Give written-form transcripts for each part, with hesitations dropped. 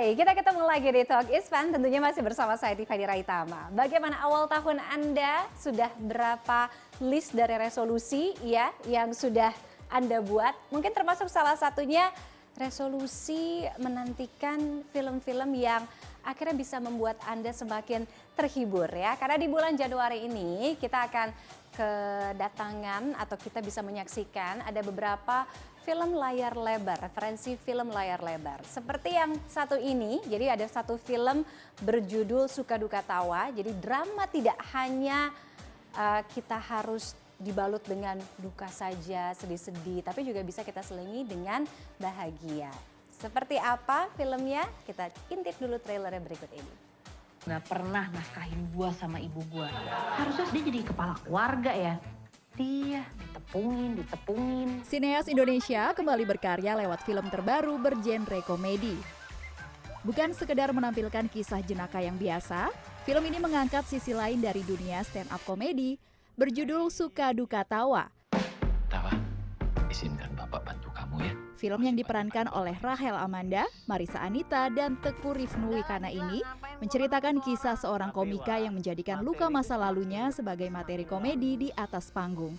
Oke, kita ketemu lagi di Talk is Fun, tentunya masih bersama saya Tiffany Raitama. Bagaimana awal tahun Anda? Sudah berapa list dari resolusi ya yang sudah Anda buat? Mungkin termasuk salah satunya resolusi menantikan film-film yang akhirnya bisa membuat Anda semakin terhibur ya. Karena di bulan Januari ini kita akan kedatangan atau kita bisa menyaksikan ada beberapa film layar lebar, referensi film layar lebar. Seperti yang satu ini, jadi ada satu film berjudul Suka Duka Tawa. Jadi drama tidak hanya kita harus dibalut dengan duka saja, sedih-sedih, tapi juga bisa kita selingi dengan bahagia. Seperti apa filmnya? Kita intip dulu trailernya berikut ini. Nggak pernah nafkahin gua sama ibu gua. Harusnya dia jadi kepala keluarga ya. Dia ditepungin. Sineas Indonesia kembali berkarya lewat film terbaru bergenre komedi. Bukan sekedar menampilkan kisah jenaka yang biasa, film ini mengangkat sisi lain dari dunia stand up komedi berjudul Suka Duka Tawa. Tawa, izinkan Bapak bantu kamu ya. Film yang diperankan oleh Rahel Amanda, Marissa Anita, dan Teku Rifnu Wikana ini menceritakan kisah seorang komika yang menjadikan luka masa lalunya sebagai materi komedi di atas panggung.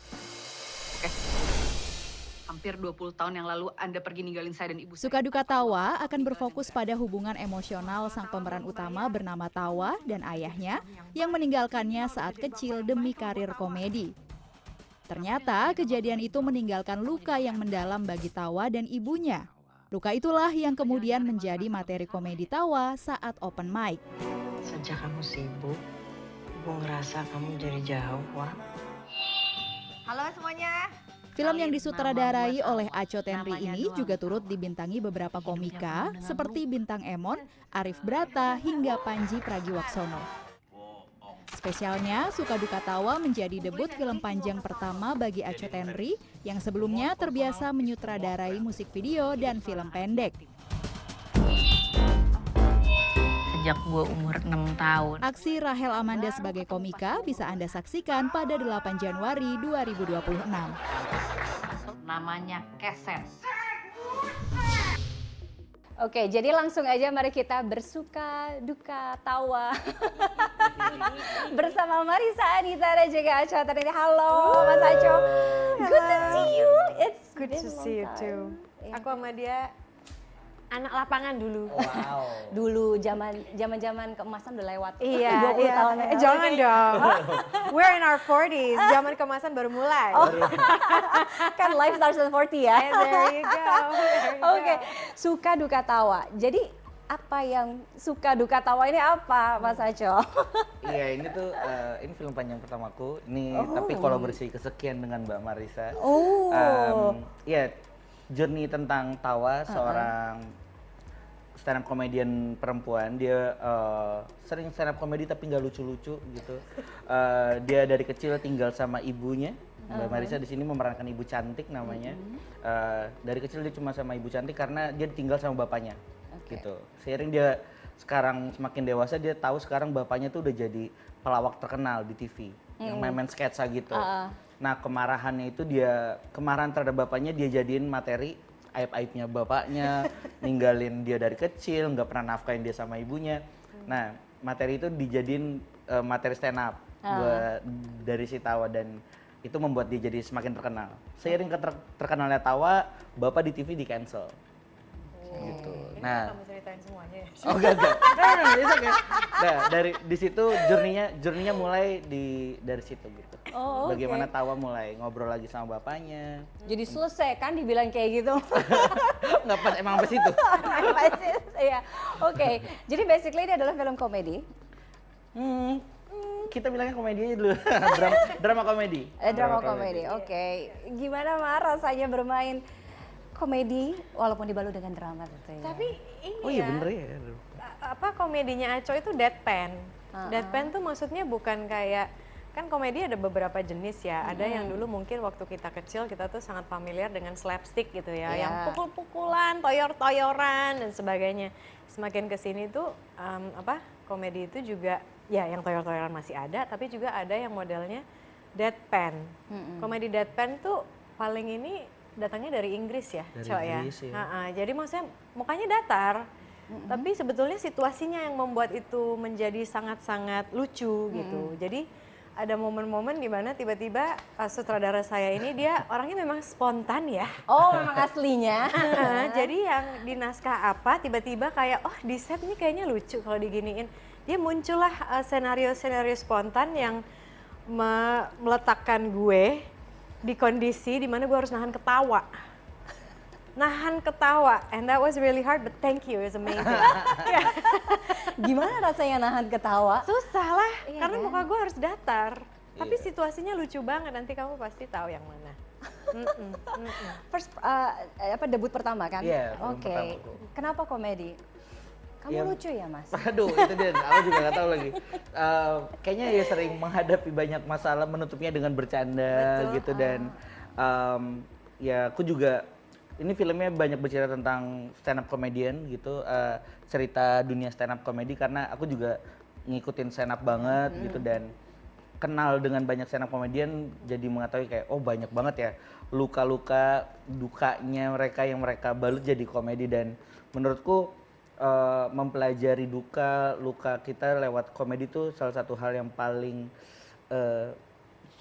Oke. Hampir 20 tahun yang lalu Anda pergi ninggalin saya dan ibu saya. Suka Duka Tawa akan berfokus pada hubungan emosional sang pemeran utama bernama Tawa dan ayahnya yang meninggalkannya saat kecil demi karir komedi. Ternyata kejadian itu meninggalkan luka yang mendalam bagi Tawa dan ibunya. Luka itulah yang kemudian menjadi materi komedi Tawa saat open mic. Sejak kamu sibuk, ibu ngerasa kamu jadi jauh, Wak. Halo semuanya. Film yang disutradarai oleh Aco Tenri ini juga turut dibintangi beberapa komika seperti Bintang Emon, Arif Brata, hingga Panji Pragiwaksono. Spesialnya, Suka Duka Tawa menjadi debut film panjang pertama bagi Aco Tenri yang sebelumnya terbiasa menyutradarai musik video dan film pendek. Sejak gue umur 6 tahun. Aksi Rahel Amanda sebagai komika bisa Anda saksikan pada 8 Januari 2026. Namanya keset. Oke, jadi langsung aja mari kita bersuka duka tawa bersama Marissa Anita dan juga Aco Tenri. Halo Mas Aco, good to see you. It's Good been to a long see you time. too. Iya. Aku sama dia anak lapangan dulu. Dulu zaman keemasan udah lewat. Iya, 20 tahun yang lalu. Jangan dong. We're in our 40s. Zaman kemasan baru mulai. Kan life starts at 40 ya. There you go. Oke, Suka Duka Tawa. Jadi apa yang Suka Duka Tawa ini apa, Mas Aco? Iya, ini tuh ini film panjang pertamaku. Ini tapi kolaborasi kesekian dengan Mbak Marissa. Iya, journey tentang Tawa, seorang stand up comedian perempuan. Dia sering stand up comedy tapi nggak lucu-lucu gitu. Dia dari kecil tinggal sama ibunya. Mbak Marissa di sini memerankan ibu cantik namanya. Dari kecil dia cuma sama ibu cantik karena dia tinggal sama bapaknya. Gitu. Seiring dia sekarang semakin dewasa, dia tahu sekarang bapaknya tuh udah jadi pelawak terkenal di TV, yang main sketsa gitu. Nah, kemarahannya itu kemarahan terhadap bapaknya dia jadiin materi aib-aibnya bapaknya, ninggalin dia dari kecil, nggak pernah nafkahin dia sama ibunya. Nah, materi itu dijadiin materi stand up dari si Tawa dan itu membuat dia jadi semakin terkenal. Seiring terkenalnya Tawa, bapak di TV di cancel. Gitu. Nah, Kamu ceritain semuanya ya? oh enggak. It's okay. Nah, di situ journey-nya mulai dari situ gitu. Oh, oke. Bagaimana Tawa mulai ngobrol lagi sama bapaknya. Jadi selesai kan dibilang kayak gitu. Nggak pas, emang pas itu. Iya. Oke. Jadi basically ini adalah film komedi. Kita bilangnya komedi aja dulu. Drama komedi. Drama komedi. Oke. Gimana Mar rasanya bermain komedi walaupun dibalut dengan drama tentunya. Tapi ini Oh iya bener ya. apa komedinya Aco itu deadpan. Deadpan tuh maksudnya bukan kayak, kan komedi ada beberapa jenis ya. Ada yang dulu mungkin waktu kita kecil kita tuh sangat familiar dengan slapstick gitu ya. Iya. Yang pukul-pukulan, toyor-toyoran dan sebagainya. Semakin kesini tuh komedi itu juga ya yang toyor-toyoran masih ada, tapi juga ada yang modelnya deadpan. Komedi deadpan tuh paling ini datangnya dari Inggris ya, Dari Cok ya. Inggris, ya. Jadi maksudnya mukanya datar, Tapi sebetulnya situasinya yang membuat itu menjadi sangat-sangat lucu gitu. Jadi ada momen-momen di mana tiba-tiba sutradara saya ini dia orangnya memang spontan ya. Oh, memang aslinya. Jadi yang di naskah apa tiba-tiba kayak oh di set ini kayaknya lucu kalau diginiin. Dia muncullah senario-senario spontan yang meletakkan gue di kondisi di mana gue harus nahan ketawa. Nahan ketawa, and that was really hard, but thank you, it's amazing. Gimana rasanya nahan ketawa? Susah lah, Iya karena kan? muka gue harus datar. Tapi Iya. situasinya lucu banget, nanti kamu pasti tahu yang mana. First debut pertama kan? Iya, film Oke. pertamaku. Kenapa komedi? Kamu Ya, lucu ya, Mas? Aduh, itu dia. Aku juga nggak tahu lagi. Kayaknya ya sering menghadapi banyak masalah, menutupnya dengan bercanda gitu dan ya aku juga ini filmnya banyak bercerita tentang stand up comedian gitu, cerita dunia stand up comedy karena aku juga ngikutin stand up banget gitu dan kenal dengan banyak stand up comedian jadi mengetahui kayak oh banyak banget ya luka-luka dukanya mereka yang mereka balut jadi komedi dan menurutku mempelajari luka kita lewat komedi itu salah satu hal yang paling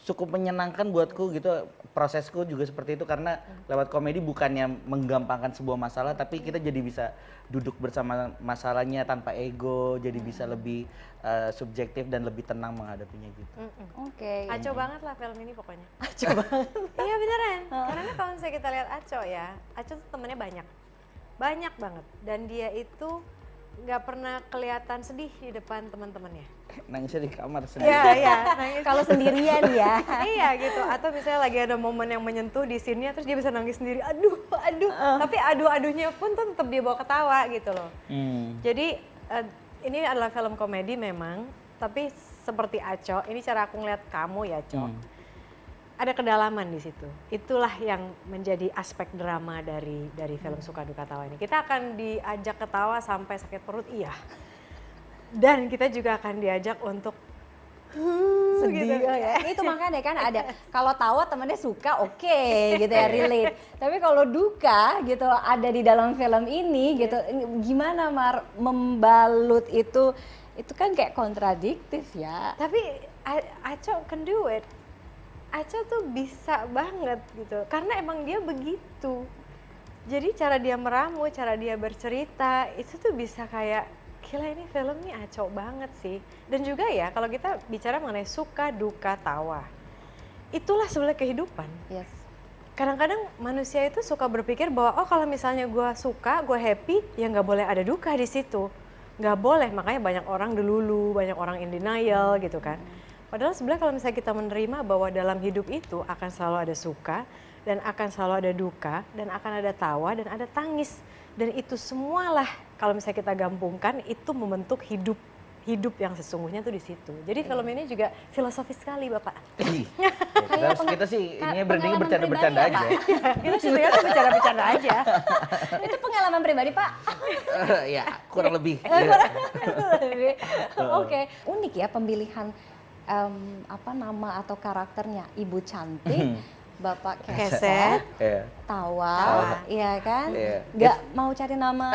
cukup menyenangkan buatku gitu. Prosesku juga seperti itu karena lewat komedi bukannya menggampangkan sebuah masalah tapi kita jadi bisa duduk bersama masalahnya tanpa ego, jadi bisa lebih subjektif dan lebih tenang menghadapinya gitu. Oke. Aco banget lah film ini pokoknya. Aco banget. Iya beneran, karena kalau misalnya kita lihat Aco ya, Aco tuh temennya banyak banget. Dan dia itu nggak pernah kelihatan sedih di depan teman-temannya. Nangisnya di kamar sendiri. Iya, nangis. Kalau sendirian ya. Iya gitu, atau misalnya lagi ada momen yang menyentuh di scene-nya terus dia bisa nangis sendiri, aduh. Tapi aduh-aduhnya pun tuh tetap dia bawa ketawa gitu loh. Jadi ini adalah film komedi memang, tapi seperti Aco, ini cara aku ngeliat kamu yaCo. Ada kedalaman di situ. Itulah yang menjadi aspek drama dari film Suka Duka Tawa ini. Kita akan diajak ketawa sampai sakit perut, iya. Dan kita juga akan diajak untuk Sedih gitu. ya. Itu makanya kan ada kalau tawa temennya suka oke, gitu ya relate. Tapi kalau duka gitu ada di dalam film ini gitu. Gimana Mar membalut itu kan kayak kontradiktif ya. Tapi Aco can do it. Aco tuh bisa banget gitu, karena emang dia begitu. Jadi cara dia meramu, cara dia bercerita, itu tuh bisa kayak, gila ini film nih Aco banget sih. Dan juga ya, kalau kita bicara mengenai suka, duka, tawa, itulah sebenarnya kehidupan. Yes. Kadang-kadang manusia itu suka berpikir bahwa, oh kalau misalnya gue suka, gue happy, ya nggak boleh ada duka di situ. Nggak boleh, makanya banyak orang delulu, banyak orang in denial gitu kan. Padahal sebenarnya kalau misalnya kita menerima bahwa dalam hidup itu akan selalu ada suka dan akan selalu ada duka dan akan ada tawa dan ada tangis. Dan itu semualah kalau misalnya kita gabungkan itu membentuk hidup yang sesungguhnya tuh di situ. Jadi film ini juga filosofis sekali Bapak. Kita sih ini berarti bercanda-bercanda aja. Kita sebetulnya tuh bicara-bicara aja. Itu pengalaman pribadi Pak. Ya kurang lebih. Oke, unik ya pemilihan nama atau karakternya. Ibu cantik, Bapak keset, tawa, iya kan? Nggak mau cari nama.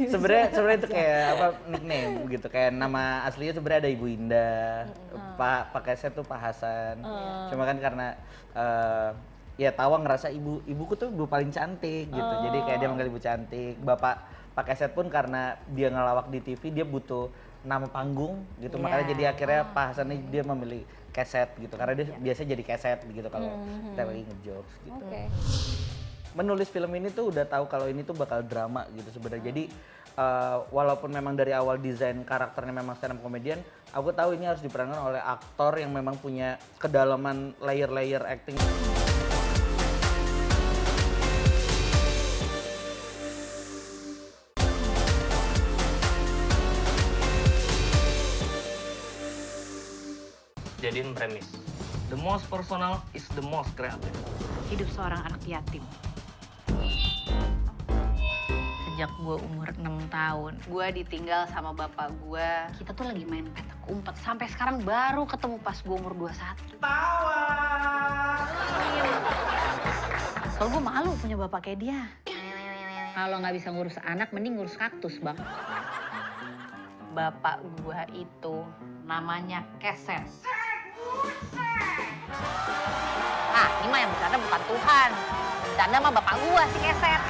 Sebenarnya itu kayak apa nickname gitu, kayak nama aslinya sebenarnya ada Ibu Indah, Pak Keset tuh Pak Hasan. Cuma kan karena ya Tawa ngerasa ibuku tuh ibu paling cantik gitu, jadi kayak dia manggil ibu cantik. Pak Keset pun karena dia ngelawak di TV dia butuh nama panggung gitu, makanya jadi akhirnya Pak Hasan ini dia memilih Keset gitu karena dia biasanya jadi Keset gitu kalau kita lagi ngejokes gitu. Menulis film ini tuh udah tahu kalau ini tuh bakal drama gitu sebenarnya. Jadi walaupun memang dari awal desain karakternya memang stand up comedian, aku tahu ini harus diperankan oleh aktor yang memang punya kedalaman layer-layer acting. Jadiin premis. The most personal is the most creative. Hidup seorang anak yatim. Sejak gue umur 6 tahun, gue ditinggal sama bapak gue. Kita tuh lagi main petak umpet. Sampai sekarang baru ketemu pas gue umur 21. Tawa! Soalnya gue malu punya bapak kayak dia. Kalau nggak bisa ngurus anak, mending ngurus kaktus, Bang. Bapak gua itu namanya Keses. Ah, ini mah yang bercanda bukan Tuhan. Bercanda mah bapak gua si Keset.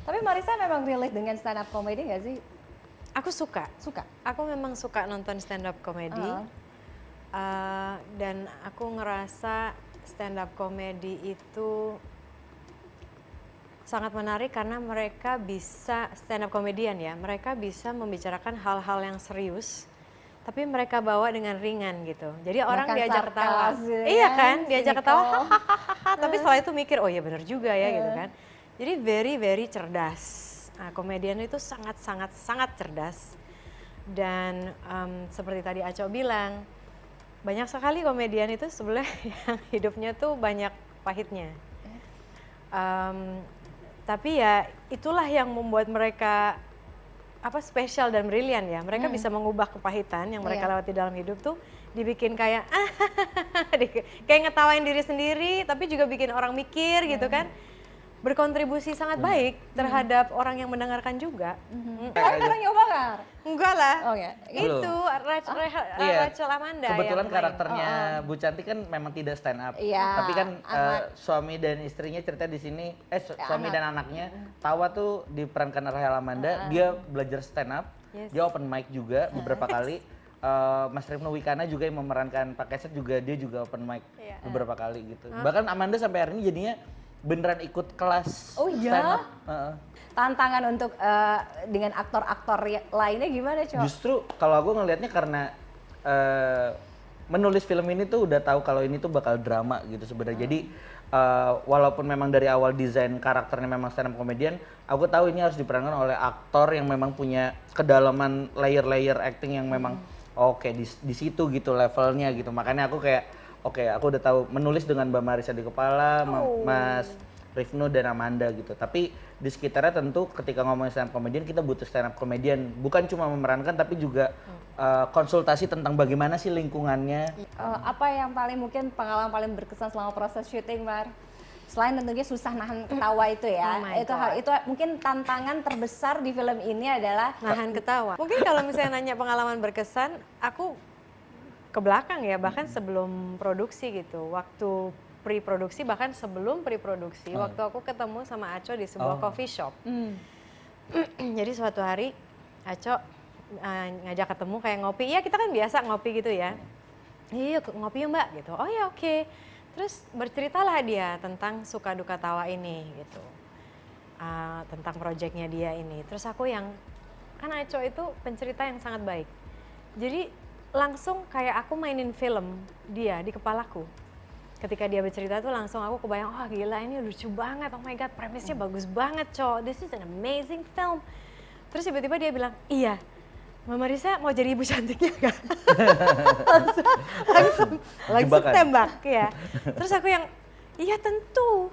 Tapi Marissa memang relate dengan stand up comedy nggak sih? Aku suka. Suka? Aku memang suka nonton stand up comedy. Dan aku ngerasa stand up comedy itu sangat menarik karena mereka bisa, stand up comedian ya, mereka bisa membicarakan hal-hal yang serius tapi mereka bawa dengan ringan gitu. Jadi orang Bahkan diajak ketawa. sarkas gitu Iya kan, kan, diajak ketawa cynical. hahaha, tapi setelah itu mikir oh iya benar juga ya gitu kan. Jadi very cerdas. Nah, komedian itu sangat cerdas. Dan seperti tadi Aco bilang, banyak sekali komedian itu sebenarnya yang hidupnya tuh banyak pahitnya. Tapi ya itulah yang membuat mereka spesial dan brilian ya. Mereka bisa mengubah kepahitan yang mereka lewati dalam hidup tuh dibikin kayak kayak ngetawain diri sendiri, tapi juga bikin orang mikir gitu kan. Berkontribusi sangat baik terhadap orang yang mendengarkan juga. Kalian pernah nyoba nggak? Enggak lah. Oh ya. Itu Iya. Rachel Amanda Kebetulan yang main. karakternya Bu Cantik kan memang tidak stand up. Iya, Tapi kan anak. suami dan istrinya cerita di sini, suami dan anaknya. Tawa tuh diperankan Rachel Amanda, dia belajar stand up, dia open mic juga beberapa kali. Mas Rifno Wikana juga yang memerankan Pak Keset juga, dia juga open mic beberapa kali gitu. Bahkan Amanda sampai hari ini jadinya beneran ikut kelas Oh iya? stand up. Tantangan untuk dengan aktor-aktor lainnya gimana, Cok? Justru kalau aku ngelihatnya karena menulis film ini tuh udah tahu kalau ini tuh bakal drama gitu sebenarnya. Jadi walaupun memang dari awal desain karakternya memang stand up comedian, aku tahu ini harus diperankan oleh aktor yang memang punya kedalaman layer-layer acting yang memang di situ gitu levelnya gitu. Makanya aku kayak aku udah tahu menulis dengan Mbak Marissa di kepala, Mas Rifno dan Amanda gitu. Tapi di sekitarnya tentu ketika ngomongin stand up comedian kita butuh stand up comedian, bukan cuma memerankan tapi juga konsultasi tentang bagaimana sih lingkungannya. Apa yang mungkin pengalaman paling berkesan selama proses syuting, Mar? Selain tentunya susah nahan ketawa itu ya, itu mungkin tantangan terbesar di film ini adalah nahan ketawa. Mungkin kalau misalnya nanya pengalaman berkesan, aku ke belakang ya, bahkan sebelum produksi gitu, waktu pre-produksi, bahkan sebelum pre-produksi, waktu aku ketemu sama Aco di sebuah coffee shop. Jadi suatu hari Aco ngajak ketemu kayak ngopi, ya kita kan biasa ngopi gitu ya. Iya ngopi yuk Mbak gitu, oh ya oke. Terus berceritalah dia tentang suka duka tawa ini gitu. Tentang proyeknya dia ini. Terus aku kan Aco itu pencerita yang sangat baik. Jadi langsung kayak aku mainin film dia di kepalaku. Ketika dia bercerita tuh langsung aku kebayang, oh gila ini lucu banget, oh my god premisnya bagus banget Cok, this is an amazing film. Terus tiba-tiba dia bilang, iya Mama Marissa mau jadi ibu cantiknya gak? langsung tembak ya. Terus aku iya tentu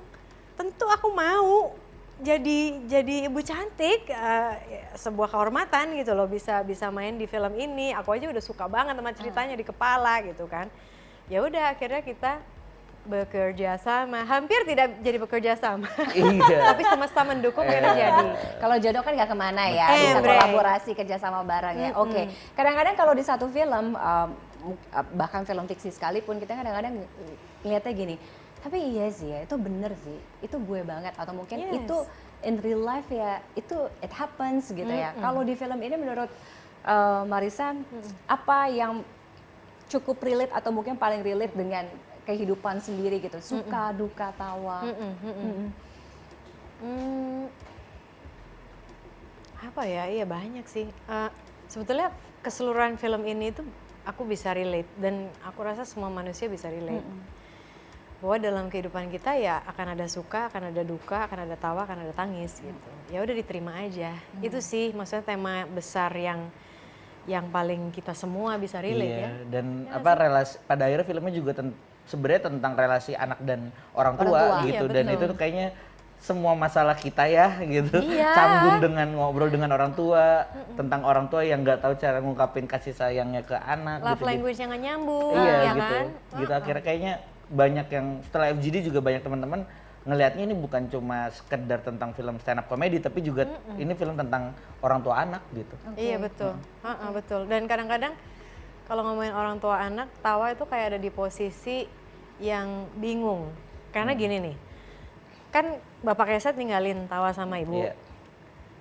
aku mau jadi ibu cantik, sebuah kehormatan gitu loh bisa main di film ini. Aku aja udah suka banget sama ceritanya di kepala gitu kan. Ya udah akhirnya kita bekerja sama, hampir tidak jadi bekerja sama. Iya. Tapi semesta mendukung akhirnya jadi. kalau jodoh kan nggak kemana ya, bisa kolaborasi kerja sama bareng ya. Oke. Kadang-kadang kalau di satu film, bahkan film fiksi sekalipun kita kadang-kadang ngeliatnya gini, tapi iya sih ya, itu bener sih, itu gue banget, atau mungkin itu in real life ya, itu it happens gitu ya. Kalau di film ini menurut Marissa, apa yang cukup relate atau mungkin paling relate dengan kehidupan sendiri gitu, suka, duka, tawa? Apa ya, iya banyak sih. Sebetulnya keseluruhan film ini tuh aku bisa relate, dan aku rasa semua manusia bisa relate. Bahwa dalam kehidupan kita ya akan ada suka, akan ada duka, akan ada tawa, akan ada tangis gitu. Ya udah diterima aja. Itu sih maksudnya tema besar yang paling kita semua bisa relate ya. Dan relasi pada akhirnya filmnya juga sebenarnya tentang relasi anak dan orang tua gitu. Iya, Dan itu tuh kayaknya semua masalah kita ya gitu. Iya. Sambung dengan ngobrol dengan orang tua, tentang orang tua yang nggak tahu cara ngungkapin kasih sayangnya ke anak. Love gitu, language yang nggak nyambung, iya ya gitu. kan? Gitu akhirnya kayaknya banyak yang setelah FGD juga banyak teman-teman ngelihatnya ini bukan cuma sekedar tentang film stand up comedy, tapi juga ini film tentang orang tua anak gitu. Iya betul, betul. Dan kadang-kadang kalau ngomongin orang tua anak, Tawa itu kayak ada di posisi yang bingung. Karena gini nih, kan Bapak Keset ninggalin Tawa sama Ibu. Iya.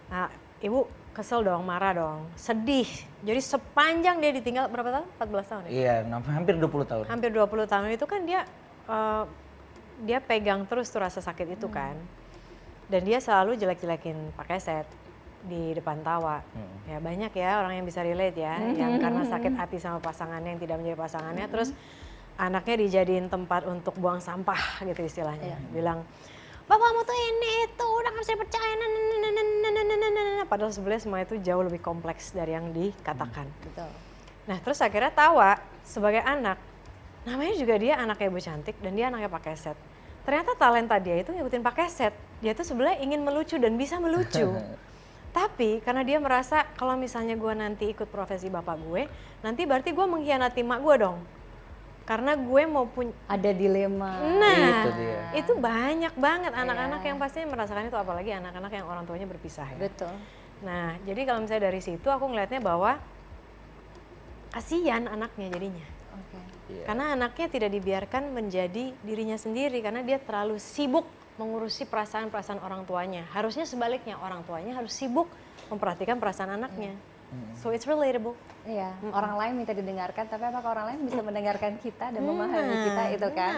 Nah, Ibu kesel dong, marah dong, sedih. Jadi sepanjang dia ditinggal, berapa tahun? 14 tahun ya? Iya, hampir 20 tahun. Hampir 20 tahun itu kan dia pegang terus tuh rasa sakit itu kan. Dan dia selalu jelek-jelekin Pak Keset di depan Tawa. Ya banyak ya orang yang bisa relate ya, yang karena sakit hati sama pasangannya yang tidak menjadi pasangannya, terus anaknya dijadiin tempat untuk buang sampah gitu istilahnya. Bilang, bapakmu tuh ini itu udah nggak bisa percaya, padahal sebenarnya semua itu jauh lebih kompleks dari yang dikatakan. Betul. Nah terus akhirnya Tawa sebagai anak, namanya juga dia anaknya Ibu Cantik dan dia anaknya Pak Keset. Ternyata talenta dia itu nyebutin Pak Keset. Dia tuh sebenarnya ingin melucu dan bisa melucu. Tapi karena dia merasa kalau misalnya gue nanti ikut profesi bapak gue, nanti berarti gue mengkhianati mak gue dong. Karena gue mau punya, Ada dilema. nah Itu dia. itu banyak banget anak-anak yang pastinya merasakan itu, apalagi anak-anak yang orang tuanya berpisah ya. Betul. Nah jadi kalau misalnya dari situ aku ngelihatnya bahwa kasihan anaknya jadinya. Oke. Iya. Karena anaknya tidak dibiarkan menjadi dirinya sendiri karena dia terlalu sibuk mengurusi perasaan-perasaan orang tuanya. Harusnya sebaliknya, orang tuanya harus sibuk memperhatikan perasaan anaknya. So it's relatable. Iya, orang lain minta didengarkan, tapi apakah orang lain bisa mendengarkan kita dan memahami kita itu kan?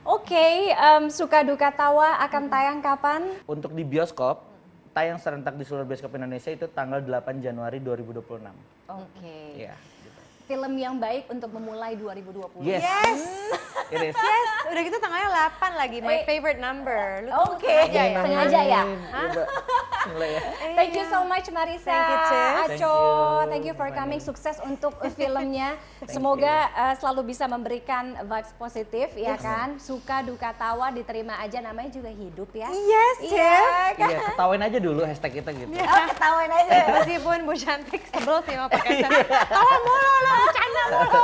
Oke, Suka Duka Tawa akan tayang kapan? Untuk di bioskop, tayang serentak di seluruh bioskop Indonesia itu tanggal 8 Januari 2026. Oke. Iya. Gitu. Film yang baik untuk memulai 2020. Yes. It is. Yes, udah gitu tanggalnya 8 lagi, my favorite number. Lu tuh Oke, sengaja ya. Mulai ya. Thank you so much Marisa, Thank you, Cis. Aco, Thank thank you for you. coming, sukses untuk filmnya. Semoga selalu bisa memberikan vibes positif ya kan. Suka Duka Tawa diterima aja, namanya juga hidup ya. Yes, Iya kan? Iya, ketawain aja dulu hashtag kita gitu. Oh, ketawain aja. Meskipun Bu Cantik sebel sih sama Pak Keset. Tawa mulu lo, bercanda mulu.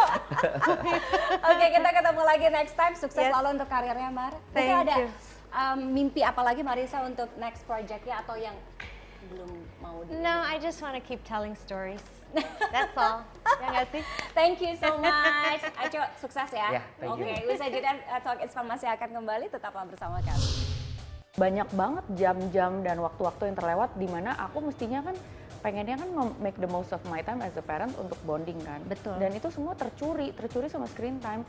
Oke, kita ketemu lagi next time. Sukses selalu untuk karirnya Mar. Nanti Thank ada you. mimpi apa lagi Marisa untuk next projectnya atau yang belum mau di... No, I just want to keep telling stories. That's all. Ya nggak sih? Thank you so much. Aco, sukses ya. Ya, thank you. Oke, usai jeda Talk It's Fun masih akan kembali, tetaplah bersama kami. Banyak banget jam-jam dan waktu-waktu yang terlewat di mana aku mestinya kan pengennya kan make the most of my time as a parent untuk bonding kan. Betul. Dan itu semua tercuri sama screen time.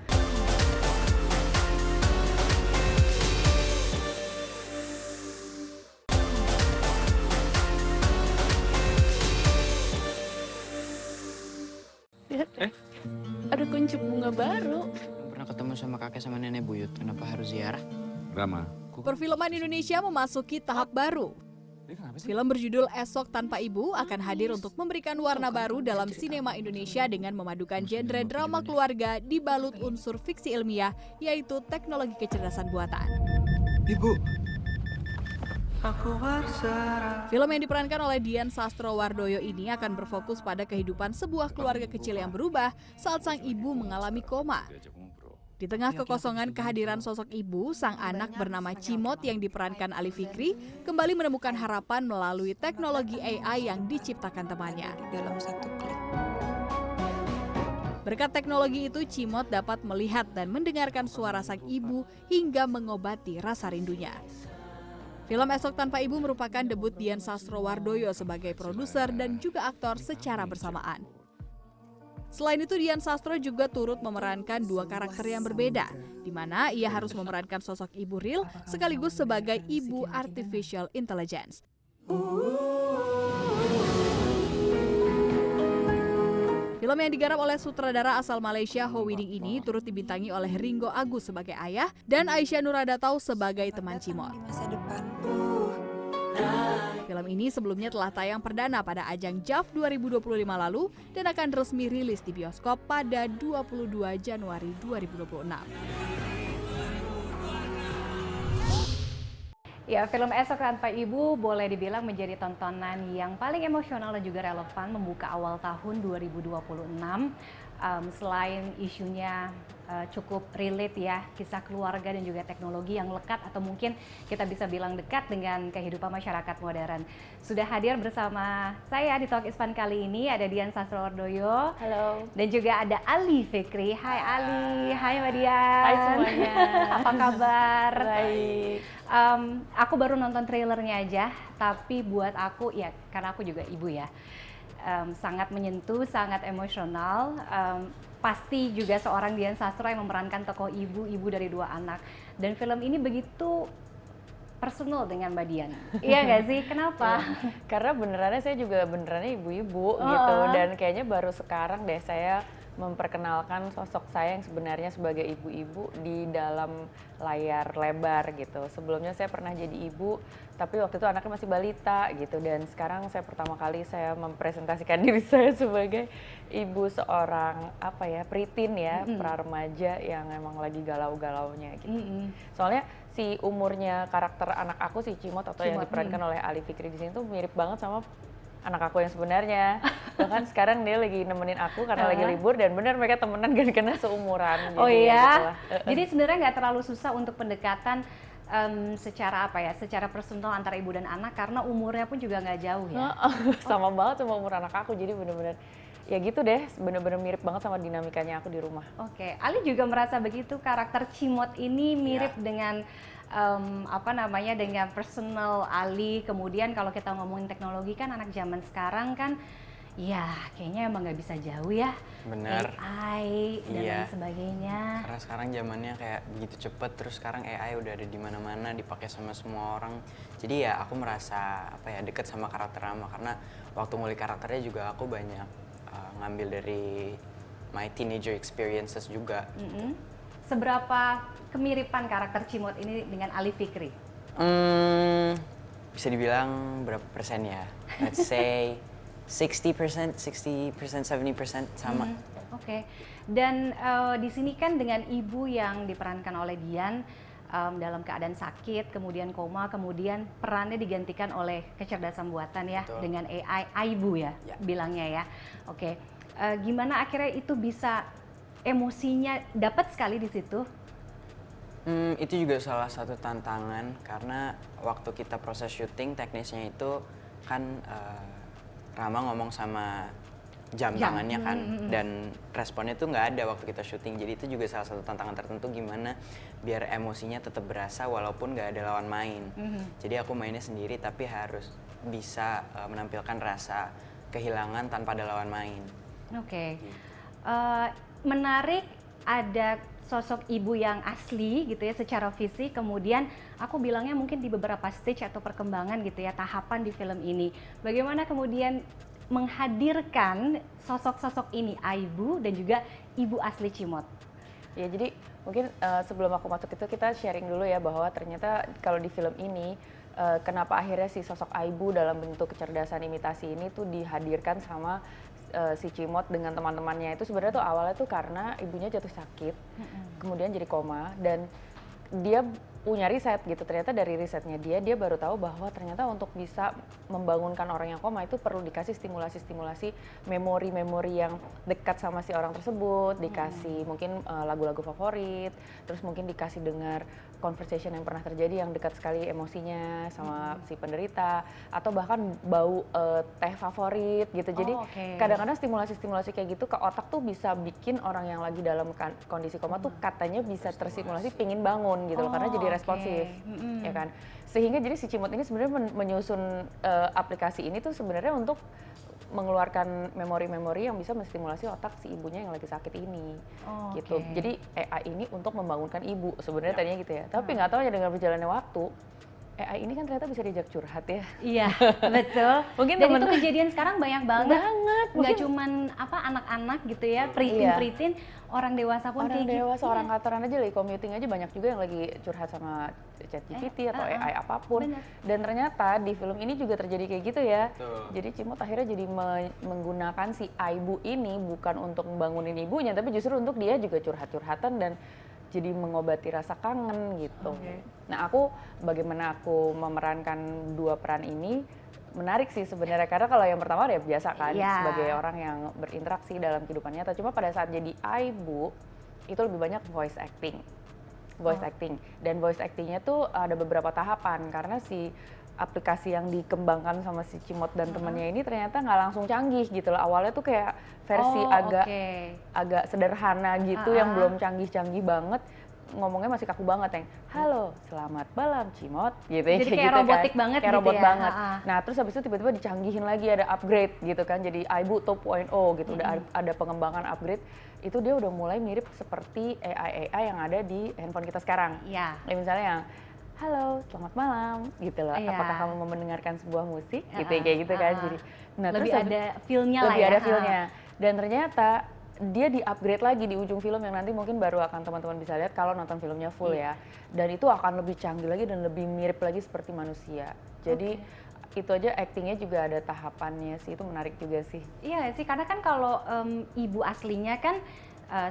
Ada kuncup bunga baru. Pernah ketemu sama kakek sama nenek buyut, kenapa harus ziarah? Rama, Perfilman Indonesia memasuki tahap baru. Film berjudul Esok Tanpa Ibu akan hadir untuk memberikan warna baru dalam sinema Indonesia dengan memadukan genre drama keluarga dibalut unsur fiksi ilmiah, yaitu teknologi kecerdasan buatan. Ibu. Film yang diperankan oleh Dian Sastrowardoyo ini akan berfokus pada kehidupan sebuah keluarga kecil yang berubah saat sang ibu mengalami koma. Di tengah kekosongan kehadiran sosok ibu, sang anak bernama Cimot yang diperankan Ali Fikri kembali menemukan harapan melalui teknologi AI yang diciptakan temannya. Berkat teknologi itu, Cimot dapat melihat dan mendengarkan suara sang ibu hingga mengobati rasa rindunya. Film Esok Tanpa Ibu merupakan debut Dian Sastrowardoyo sebagai produser dan juga aktor secara bersamaan. Selain itu, Dian Sastro juga turut memerankan dua karakter yang berbeda, di mana ia harus memerankan sosok ibu real sekaligus sebagai ibu artificial intelligence. Film yang digarap oleh sutradara asal Malaysia Ho Widing ini turut dibintangi oleh Ringo Agus sebagai ayah dan Aisyah Nuradatau sebagai teman Cimot. Film ini sebelumnya telah tayang perdana pada ajang JAV 2025 lalu dan akan resmi rilis di bioskop pada 22 Januari 2026. Ya, film Esok Tanpa Ibu boleh dibilang menjadi tontonan yang paling emosional dan juga relevan membuka awal tahun 2026. Selain isunya cukup relate ya, kisah keluarga dan juga teknologi yang lekat atau mungkin kita bisa bilang dekat dengan kehidupan masyarakat modern. Sudah hadir bersama saya di Talk Ispan kali ini ada Dian Sastrowardoyo. Halo. Dan juga ada Ali Fikri. Hai Ali, hai Mbak Dian. Hai semuanya. Apa kabar? Baik. Aku baru nonton trailernya aja, tapi buat aku ya karena aku juga ibu ya, sangat menyentuh, sangat emosional. Pasti juga seorang Dian Sastro yang memerankan tokoh ibu dari 2 anak. Dan film ini begitu personal dengan Mbak Dian. Iya nggak sih? Kenapa? Karena benerannya saya juga benerannya ibu-ibu gitu, dan kayaknya baru sekarang deh saya memperkenalkan sosok saya yang sebenarnya sebagai ibu-ibu di dalam layar lebar gitu. Sebelumnya saya pernah jadi ibu, tapi waktu itu anaknya masih balita gitu, dan sekarang saya pertama kali saya mempresentasikan diri saya sebagai ibu seorang preteen ya, pra-remaja yang emang lagi galau-galaunya gitu. Soalnya si umurnya karakter anak aku si Cimot atau yang diperankan oleh Ali Fikri di sini tuh mirip banget sama anak aku yang sebenarnya. Bahkan sekarang dia lagi nemenin aku karena lagi libur, dan benar mereka temenan karena seumuran. Oh iya? Jadi sebenarnya nggak terlalu susah untuk pendekatan secara secara personal antara ibu dan anak karena umurnya pun juga nggak jauh ya? Sama banget sama umur anak aku, jadi bener-bener ya gitu deh, bener-bener mirip banget sama dinamikanya aku di rumah. Oke, Ali juga merasa begitu, karakter Cimot ini mirip dengan dengan personal Ali. Kemudian kalau kita ngomongin teknologi kan anak zaman sekarang kan ya kayaknya emang nggak bisa jauh ya. Bener. AI dan lain sebagainya. Karena sekarang zamannya kayak begitu cepet, terus sekarang AI udah ada di mana-mana, dipakai sama semua orang. Jadi ya aku merasa deket sama karakter Rama, karena waktu mulai karakternya juga aku banyak ngambil dari my teenager experiences juga. Seberapa kemiripan karakter Cimot ini dengan Ali Fikri? Bisa dibilang berapa persen ya? Let's say 60%, 70% sama. Oke. Dan di sini kan dengan ibu yang diperankan oleh Dian dalam keadaan sakit, kemudian koma, kemudian perannya digantikan oleh kecerdasan buatan ya. Betul. Dengan AI, Aibu ya, bilangnya ya. Oke. Gimana akhirnya itu bisa emosinya dapat sekali di situ? Itu juga salah satu tantangan, karena waktu kita proses syuting teknisnya itu kan Rama ngomong sama jam tangannya kan, dan responnya tuh nggak ada waktu kita syuting. Jadi itu juga salah satu tantangan tertentu, gimana biar emosinya tetap berasa walaupun nggak ada lawan main. Jadi aku mainnya sendiri tapi harus bisa menampilkan rasa kehilangan tanpa ada lawan main. Oke. Menarik, ada sosok ibu yang asli gitu ya secara fisik, kemudian aku bilangnya mungkin di beberapa stage atau perkembangan gitu ya, tahapan di film ini. Bagaimana kemudian menghadirkan sosok-sosok ini, Aibu dan juga ibu asli Cimot? Ya jadi mungkin sebelum aku masuk itu kita sharing dulu ya, bahwa ternyata kalau di film ini kenapa akhirnya si sosok Aibu dalam bentuk kecerdasan imitasi ini tuh dihadirkan sama si Cimot dengan teman-temannya. Itu sebenarnya tuh awalnya tuh karena ibunya jatuh sakit, kemudian jadi koma, dan dia punya riset gitu. Ternyata dari risetnya dia baru tahu bahwa ternyata untuk bisa membangunkan orang yang koma itu perlu dikasih stimulasi-stimulasi memori-memori yang dekat sama si orang tersebut, dikasih mungkin lagu-lagu favorit, terus mungkin dikasih dengar conversation yang pernah terjadi yang dekat sekali emosinya sama si penderita, atau bahkan bau teh favorit gitu. Jadi kadang-kadang stimulasi-stimulasi kayak gitu ke otak tuh bisa bikin orang yang lagi dalam kondisi koma tuh katanya bisa terstimulasi pingin bangun gitu loh, karena jadi responsif, ya kan. Sehingga jadi si Cimot ini sebenarnya menyusun aplikasi ini tuh sebenarnya untuk mengeluarkan memori-memori yang bisa menstimulasi otak si ibunya yang lagi sakit ini, gitu. Jadi AI ini untuk membangunkan ibu sebenarnya tadinya gitu ya. Tapi nggak tahu ya dengan berjalannya waktu, AI ini kan ternyata bisa diajak curhat ya. Iya, betul. Mungkin dan itu kejadian sekarang banyak banget. Nggak cuman anak-anak gitu ya, pritin-pritin, orang dewasa pun orang kayak dewasa, orang kantoran aja lagi commuting aja banyak juga yang lagi curhat sama ChatGPT atau AI apapun. Bener. Dan ternyata di film ini juga terjadi kayak gitu ya. Jadi Cimot akhirnya jadi menggunakan si Aibu ini bukan untuk membangunin ibunya, tapi justru untuk dia juga curhat-curhatan dan jadi mengobati rasa kangen gitu. Nah bagaimana aku memerankan dua peran ini menarik sih sebenarnya, karena kalau yang pertama ya biasa kan sebagai orang yang berinteraksi dalam kehidupan nyata, cuma pada saat jadi ibu itu lebih banyak voice acting. Dan voice actingnya tuh ada beberapa tahapan, karena si aplikasi yang dikembangkan sama si Cimot dan temennya ini ternyata nggak langsung canggih gitu loh. Awalnya tuh kayak versi agak sederhana gitu yang belum canggih-canggih banget, ngomongnya masih kaku banget yang halo selamat malam Cimot gitu. Jadi kayak gitu robotik kan. banget kayak gitu robot ya. banget. Nah terus habis itu tiba-tiba dicanggihin lagi, ada upgrade gitu kan, jadi iBu 2.0 gitu. Udah ada pengembangan upgrade, itu dia udah mulai mirip seperti AI yang ada di handphone kita sekarang. Iya. Kayak misalnya yang halo selamat malam gitu loh, apakah kamu mau mendengarkan sebuah musik gitu kayak gitu kan. Jadi nah, lebih terus ada feel-nya lah lebih ya. ada feel-nya. Dan ternyata dia di-upgrade lagi di ujung film yang nanti mungkin baru akan teman-teman bisa lihat kalau nonton filmnya full ya. Dan itu akan lebih canggih lagi dan lebih mirip lagi seperti manusia. Jadi itu aja actingnya juga ada tahapannya sih, itu menarik juga sih. Iya sih, karena kan kalau ibu aslinya kan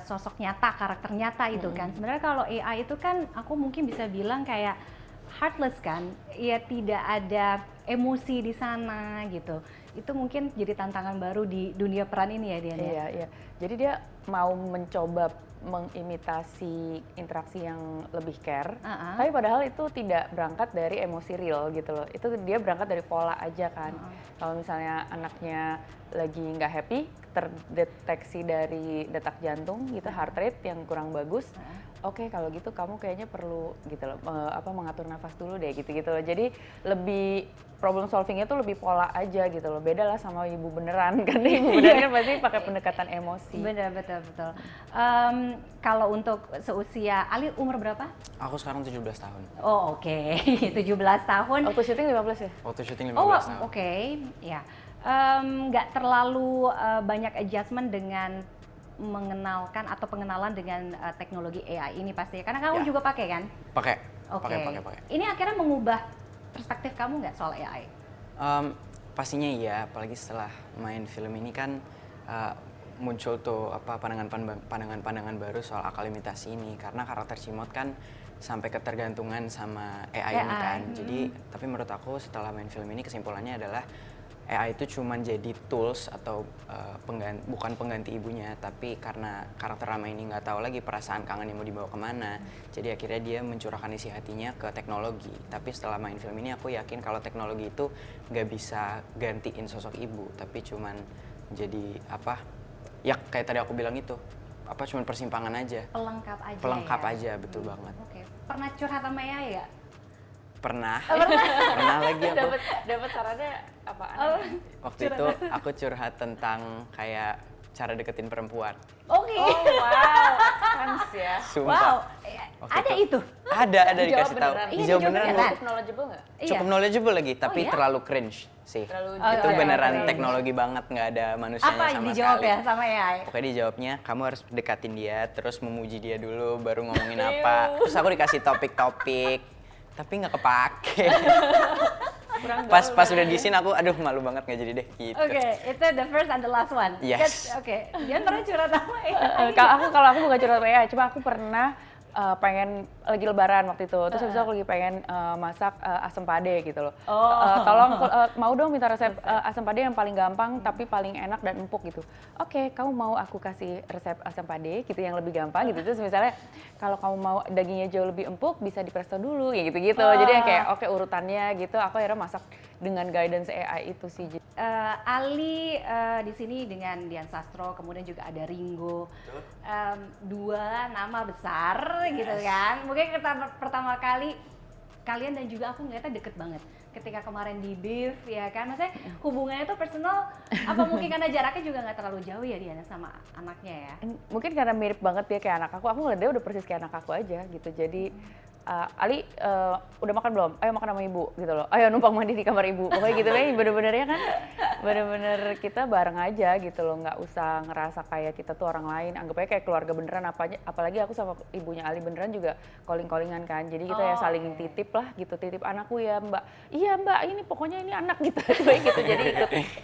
sosok nyata, karakter nyata itu kan. Sebenarnya kalau AI itu kan aku mungkin bisa bilang kayak heartless kan, ya tidak ada emosi di sana gitu. Itu mungkin jadi tantangan baru di dunia peran ini ya Dian. Iya. Jadi dia mau mencoba mengimitasi interaksi yang lebih care, tapi padahal itu tidak berangkat dari emosi real gitu loh. Itu dia berangkat dari pola aja kan. Kalau misalnya anaknya lagi nggak happy, terdeteksi dari detak jantung gitu, heart rate yang kurang bagus. Oke, kalau gitu kamu kayaknya perlu gitu loh, mengatur nafas dulu deh gitu-gitu loh. Jadi lebih problem solvingnya tuh lebih pola aja gitu loh. Beda lah sama ibu beneran kan. Ibu beneran kan pasti pakai pendekatan emosi. Betul. Kalau untuk seusia Ali umur berapa? Aku sekarang 17 tahun. Oh oke. 17 tahun. Waktu syuting 15 ya? Waktu syuting 15 tahun. Oke. Ya. Nggak terlalu banyak adjustment dengan mengenalkan atau pengenalan dengan teknologi AI ini pasti ya. Karena kamu juga pakai kan? Pakai. Oke. Pakai. Ini akhirnya mengubah perspektif kamu nggak soal AI? Pastinya iya, apalagi setelah main film ini kan muncul tuh pandangan-pandangan baru soal akal imitasi ini, karena karakter Cimot kan sampai ketergantungan sama AI ini kan. Jadi tapi menurut aku setelah main film ini kesimpulannya adalah AI itu cuma jadi tools atau bukan pengganti ibunya, tapi karena karakter Rama ini nggak tahu lagi perasaan kangennya mau dibawa kemana, jadi akhirnya dia mencurahkan isi hatinya ke teknologi. Tapi setelah main film ini aku yakin kalau teknologi itu nggak bisa gantiin sosok ibu, tapi cuman jadi ya kayak tadi aku bilang itu, cuman persimpangan aja. Pelengkap aja, betul banget. Oke. Pernah curhat sama AI ya? Pernah lagi aku. Dapat sarannya apaan? Waktu itu aku curhat tentang kayak cara deketin perempuan. Oke. Oh wow, kans ya. Sumpah. Wow, ada itu? Ada dikasih tahu. Dijawab beneran. Cukup knowledgeable nggak? Cukup knowledgeable lagi, tapi terlalu cringe sih. Itu beneran teknologi banget, nggak ada manusianya sama sekali. Apa dijawab ya sama AI? Pokoknya dijawabnya, kamu harus dekatin dia, terus memuji dia dulu, baru ngomongin apa. Terus aku dikasih topik-topik, tapi nggak kepake. Pas udah di sini aku aduh malu banget nggak jadi deh gitu. Oke, itu the first and the last one. Yes. Oke. Dian pernah curhat sama AI? Kalau aku bukan curhat AI, cuma aku pernah pengen lagi lebaran waktu itu, terus habis itu aku lagi pengen masak asam pade gitu loh. Tolong mau dong minta resep asam pade yang paling gampang tapi paling enak dan empuk gitu. Oke, kamu mau aku kasih resep asam pade gitu yang lebih gampang gitu. Terus misalnya kalau kamu mau dagingnya jauh lebih empuk bisa di presto dulu ya gitu-gitu. Jadi yang kayak oke urutannya gitu, aku akhirnya masak dengan guidance AI itu sih. Ali di sini dengan Dian Sastro, kemudian juga ada Ringo. Dua nama besar gitu kan. Mungkin pertama kali kalian dan juga aku ngeliatnya deket banget. Ketika kemarin di Beef ya kan, maksudnya hubungannya tuh personal, apa mungkin karena jaraknya juga nggak terlalu jauh ya Diana sama anaknya ya? Mungkin karena mirip banget dia kayak anak aku ngeliat dia udah persis kayak anak aku aja gitu. Jadi Ali udah makan belum? Ayo makan sama ibu gitu loh. Ayo numpang mandi di kamar ibu. Pokoknya gitu kan bener-benernya kan bener-bener kita bareng aja gitu loh. Nggak usah ngerasa kayak kita tuh orang lain. Anggap aja kayak keluarga beneran. Apalagi aku sama ibunya Ali beneran juga calling-callingan kan. Jadi kita ya saling titip lah gitu. Titip anakku ya mbak. Iya mbak ini pokoknya ini anak gitu. gitu. Jadi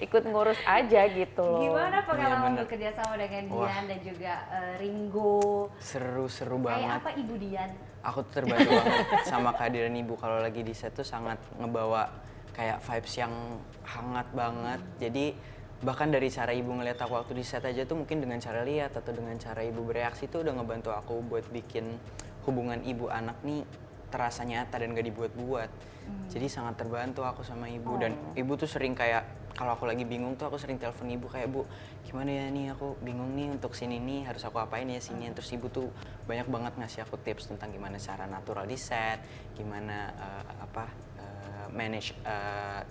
ikut ngurus aja gitu loh. Gimana pengalaman bekerja sama dengan Dian dan juga Ringo? Seru banget. Kayak apa Ibu Dian? Aku tuh terbantu banget sama kehadiran ibu. Kalau lagi di set tuh sangat ngebawa kayak vibes yang hangat banget. Jadi bahkan dari cara ibu ngeliat aku waktu di set aja tuh mungkin dengan cara lihat atau dengan cara ibu bereaksi tuh udah ngebantu aku buat bikin hubungan ibu anak nih terasa nyata dan gak dibuat-buat. Jadi sangat terbantu aku sama ibu. Dan ibu tuh sering kayak kalau aku lagi bingung tuh aku sering telepon ibu kayak, Bu gimana ya nih aku bingung nih untuk sini nih harus aku apain ya sini. Terus ibu tuh banyak banget ngasih aku tips tentang gimana cara natural di set, gimana manage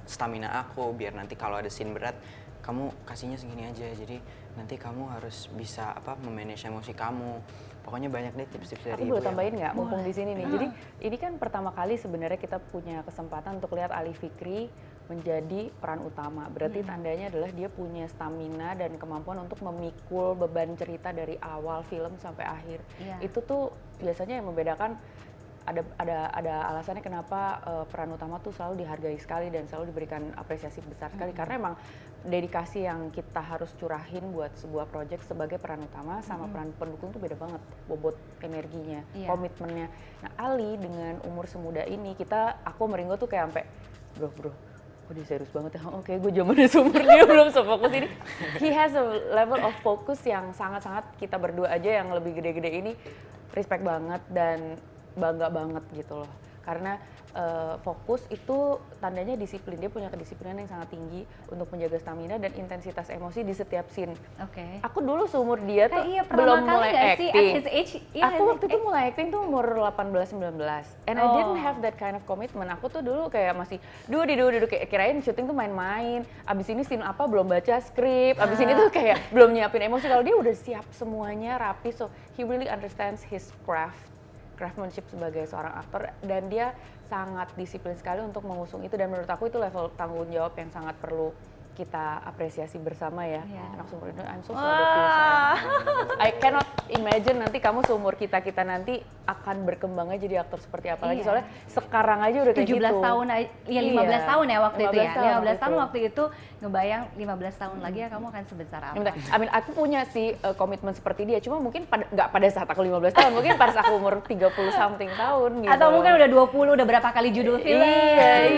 stamina aku biar nanti kalau ada scene berat kamu kasihnya segini aja. Jadi nanti kamu harus bisa memanage emosi kamu. Pokoknya banyak deh tips-tips dari ibu. Aku boleh tambahin nggak mumpung di sini nih. Jadi ini kan pertama kali sebenarnya kita punya kesempatan untuk lihat Ali Fikri menjadi peran utama. Berarti tandanya adalah dia punya stamina dan kemampuan untuk memikul beban cerita dari awal film sampai akhir. Itu tuh biasanya yang membedakan ada alasannya kenapa peran utama tuh selalu dihargai sekali dan selalu diberikan apresiasi besar sekali karena emang dedikasi yang kita harus curahin buat sebuah project sebagai peran utama sama peran pendukung tuh beda banget bobot energinya, komitmennya. Nah Ali dengan umur semuda ini aku sama Ringo tuh kayak sampai bro oh dia serius banget ya, oke gue zamannya seumur dia belum sefokus ini. He has a level of focus yang sangat-sangat kita berdua aja yang lebih gede-gede ini respect banget dan bangga banget gitu loh. Karena fokus itu tandanya disiplin, dia punya kedisiplinan yang sangat tinggi untuk menjaga stamina dan intensitas emosi di setiap scene. Aku dulu seumur dia tuh belum mulai acting. Aku waktu itu mulai acting tuh umur 18-19 and I didn't have that kind of commitment. Aku tuh dulu kayak masih duduk kayak kirain syuting tuh main-main. Abis ini scene apa belum baca skrip, abis ini tuh kayak belum nyiapin emosi. Kalau dia udah siap semuanya rapi, so he really understands his craftsmanship sebagai seorang aktor dan dia sangat disiplin sekali untuk mengusung itu dan menurut aku itu level tanggung jawab yang sangat perlu kita apresiasi bersama ya. Anak seumur itu, I'm so proud of you. I cannot imagine nanti kamu seumur kita nanti akan berkembangnya jadi aktor seperti apa lagi soalnya sekarang aja udah kayak 17 gitu. 17 tahun, ya 15 tahun ya waktu itu ya. 15 tahun itu. waktu itu ngebayang 15 tahun lagi ya kamu akan sebesar apa. Aku punya sih komitmen seperti dia, cuma mungkin nggak pada saat aku 15 tahun, mungkin pada saat aku umur 30 something tahun gitu. Atau mungkin udah 20, udah berapa kali judul film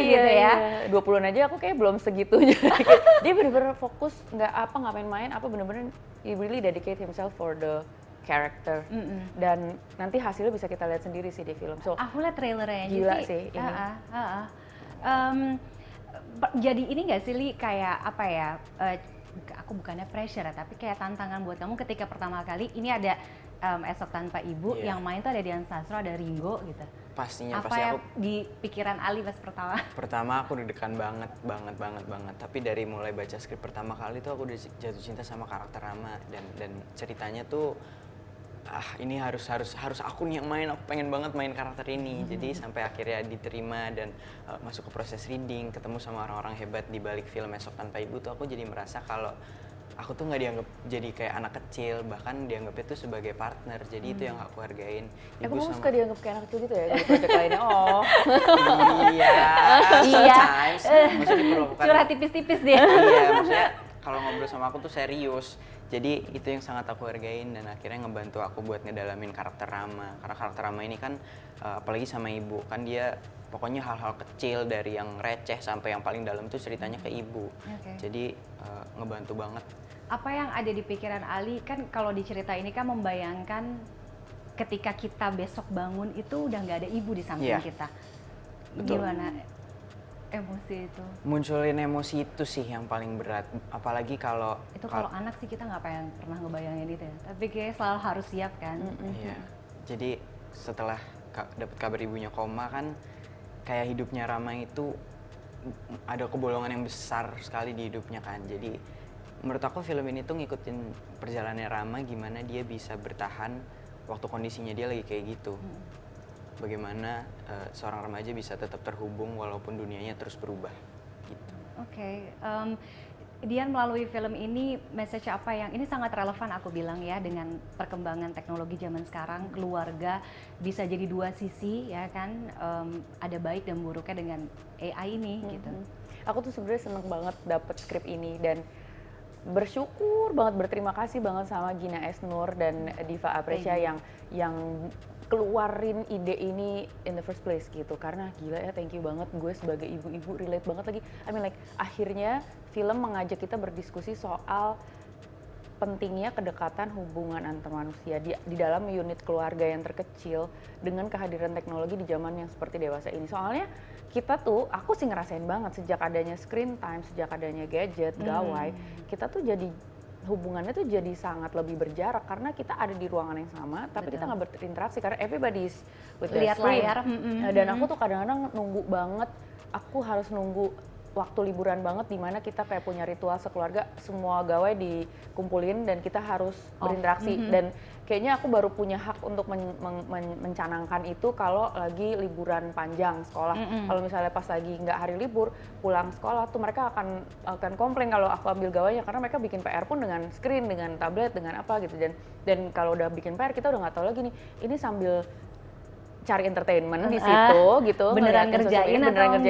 gitu ya. 20-an aja aku kayak belum segitunya. Dia bener-bener fokus, nggak main-main, bener-bener he really dedicate himself for the character. Dan nanti hasilnya bisa kita lihat sendiri sih di film. So aku lihat trailernya aja gila sih ini. Jadi ini nggak sih Li kayak apa ya? Aku bukannya pressure ya, tapi kayak tantangan buat kamu ketika pertama kali ini ada Esok Tanpa Ibu yang main tuh ada Dian Sastro, ada Ringo gitu. Pastinya, apa pasti yang aku di pikiran Ali pas pertama? Pertama aku deg-degan banget. Tapi dari mulai baca skrip pertama kali tuh aku udah jatuh cinta sama karakter Rama dan ceritanya tuh ini harus aku nih yang main. Aku pengen banget main karakter ini. Jadi sampai akhirnya diterima dan masuk ke proses reading, ketemu sama orang-orang hebat di balik film Esok Tanpa Ibu tuh aku jadi merasa kalau aku tuh nggak dianggap jadi kayak anak kecil, bahkan dianggapnya tuh sebagai partner. Jadi itu yang aku hargain. Aku mau suka dianggap kayak anak kecil gitu ya di project lainnya. Sometimes. Maksudnya diperlakukan. Curhat tipis-tipis dia. Iya, maksudnya kalau ngobrol sama aku tuh serius. Jadi itu yang sangat aku hargain dan akhirnya ngebantu aku buat ngedalamin karakter Rama. Karena karakter Rama ini kan apalagi sama ibu, kan dia pokoknya hal-hal kecil dari yang receh sampai yang paling dalam tuh ceritanya ke ibu. Jadi ngebantu banget. Apa yang ada di pikiran Ali kan kalau di cerita ini kan membayangkan ketika kita besok bangun itu udah nggak ada ibu di samping kita. Betul. Gimana emosi itu? Munculin emosi itu sih yang paling berat. Apalagi kalau anak sih kita nggak pernah ngebayangin itu ya. Tapi kayak selalu harus siap kan. Iya. Jadi setelah dapat kabar ibunya koma kan kayak hidupnya Rama itu ada kebolongan yang besar sekali di hidupnya kan. Jadi menurut aku film ini tuh ngikutin perjalanannya Rama gimana dia bisa bertahan waktu kondisinya dia lagi kayak gitu. bagaimana seorang remaja bisa tetap terhubung walaupun dunianya terus berubah gitu. Oke, Dian melalui film ini message apa yang ini sangat relevan aku bilang ya dengan perkembangan teknologi zaman sekarang, keluarga bisa jadi dua sisi ya kan, ada baik dan buruknya dengan AI ini gitu. Aku tuh sebenarnya seneng banget dapet skrip ini dan bersyukur banget, berterima kasih banget sama Gina Esnur dan Diva Aprecia yang keluarin ide ini in the first place gitu, karena gila ya, thank you banget, gue sebagai ibu-ibu relate banget lagi. I mean like akhirnya film mengajak kita berdiskusi soal pentingnya kedekatan hubungan antar manusia di dalam unit keluarga yang terkecil dengan kehadiran teknologi di zaman yang seperti dewasa ini. Soalnya kita tuh, aku sih ngerasain banget sejak adanya screen time, sejak adanya gadget, gawai, kita tuh jadi hubungannya tuh jadi sangat lebih berjarak karena kita ada di ruangan yang sama tapi kita nggak berinteraksi karena everybody's with the Lihat screen. layar. Dan aku tuh kadang-kadang nunggu banget, aku harus nunggu waktu liburan banget di mana kita kayak punya ritual sekeluarga, semua gawai dikumpulin dan kita harus berinteraksi. Dan kayaknya aku baru punya hak untuk mencanangkan itu kalau lagi liburan panjang sekolah. Kalau misalnya pas lagi nggak hari libur, pulang sekolah tuh mereka akan komplain kalau aku ambil gawainya karena mereka bikin PR pun dengan screen, dengan tablet, dengan apa gitu. Dan kalau udah bikin PR kita udah nggak tahu lagi nih, ini sambil cari entertainment di situ gitu, beneran ngerjain atau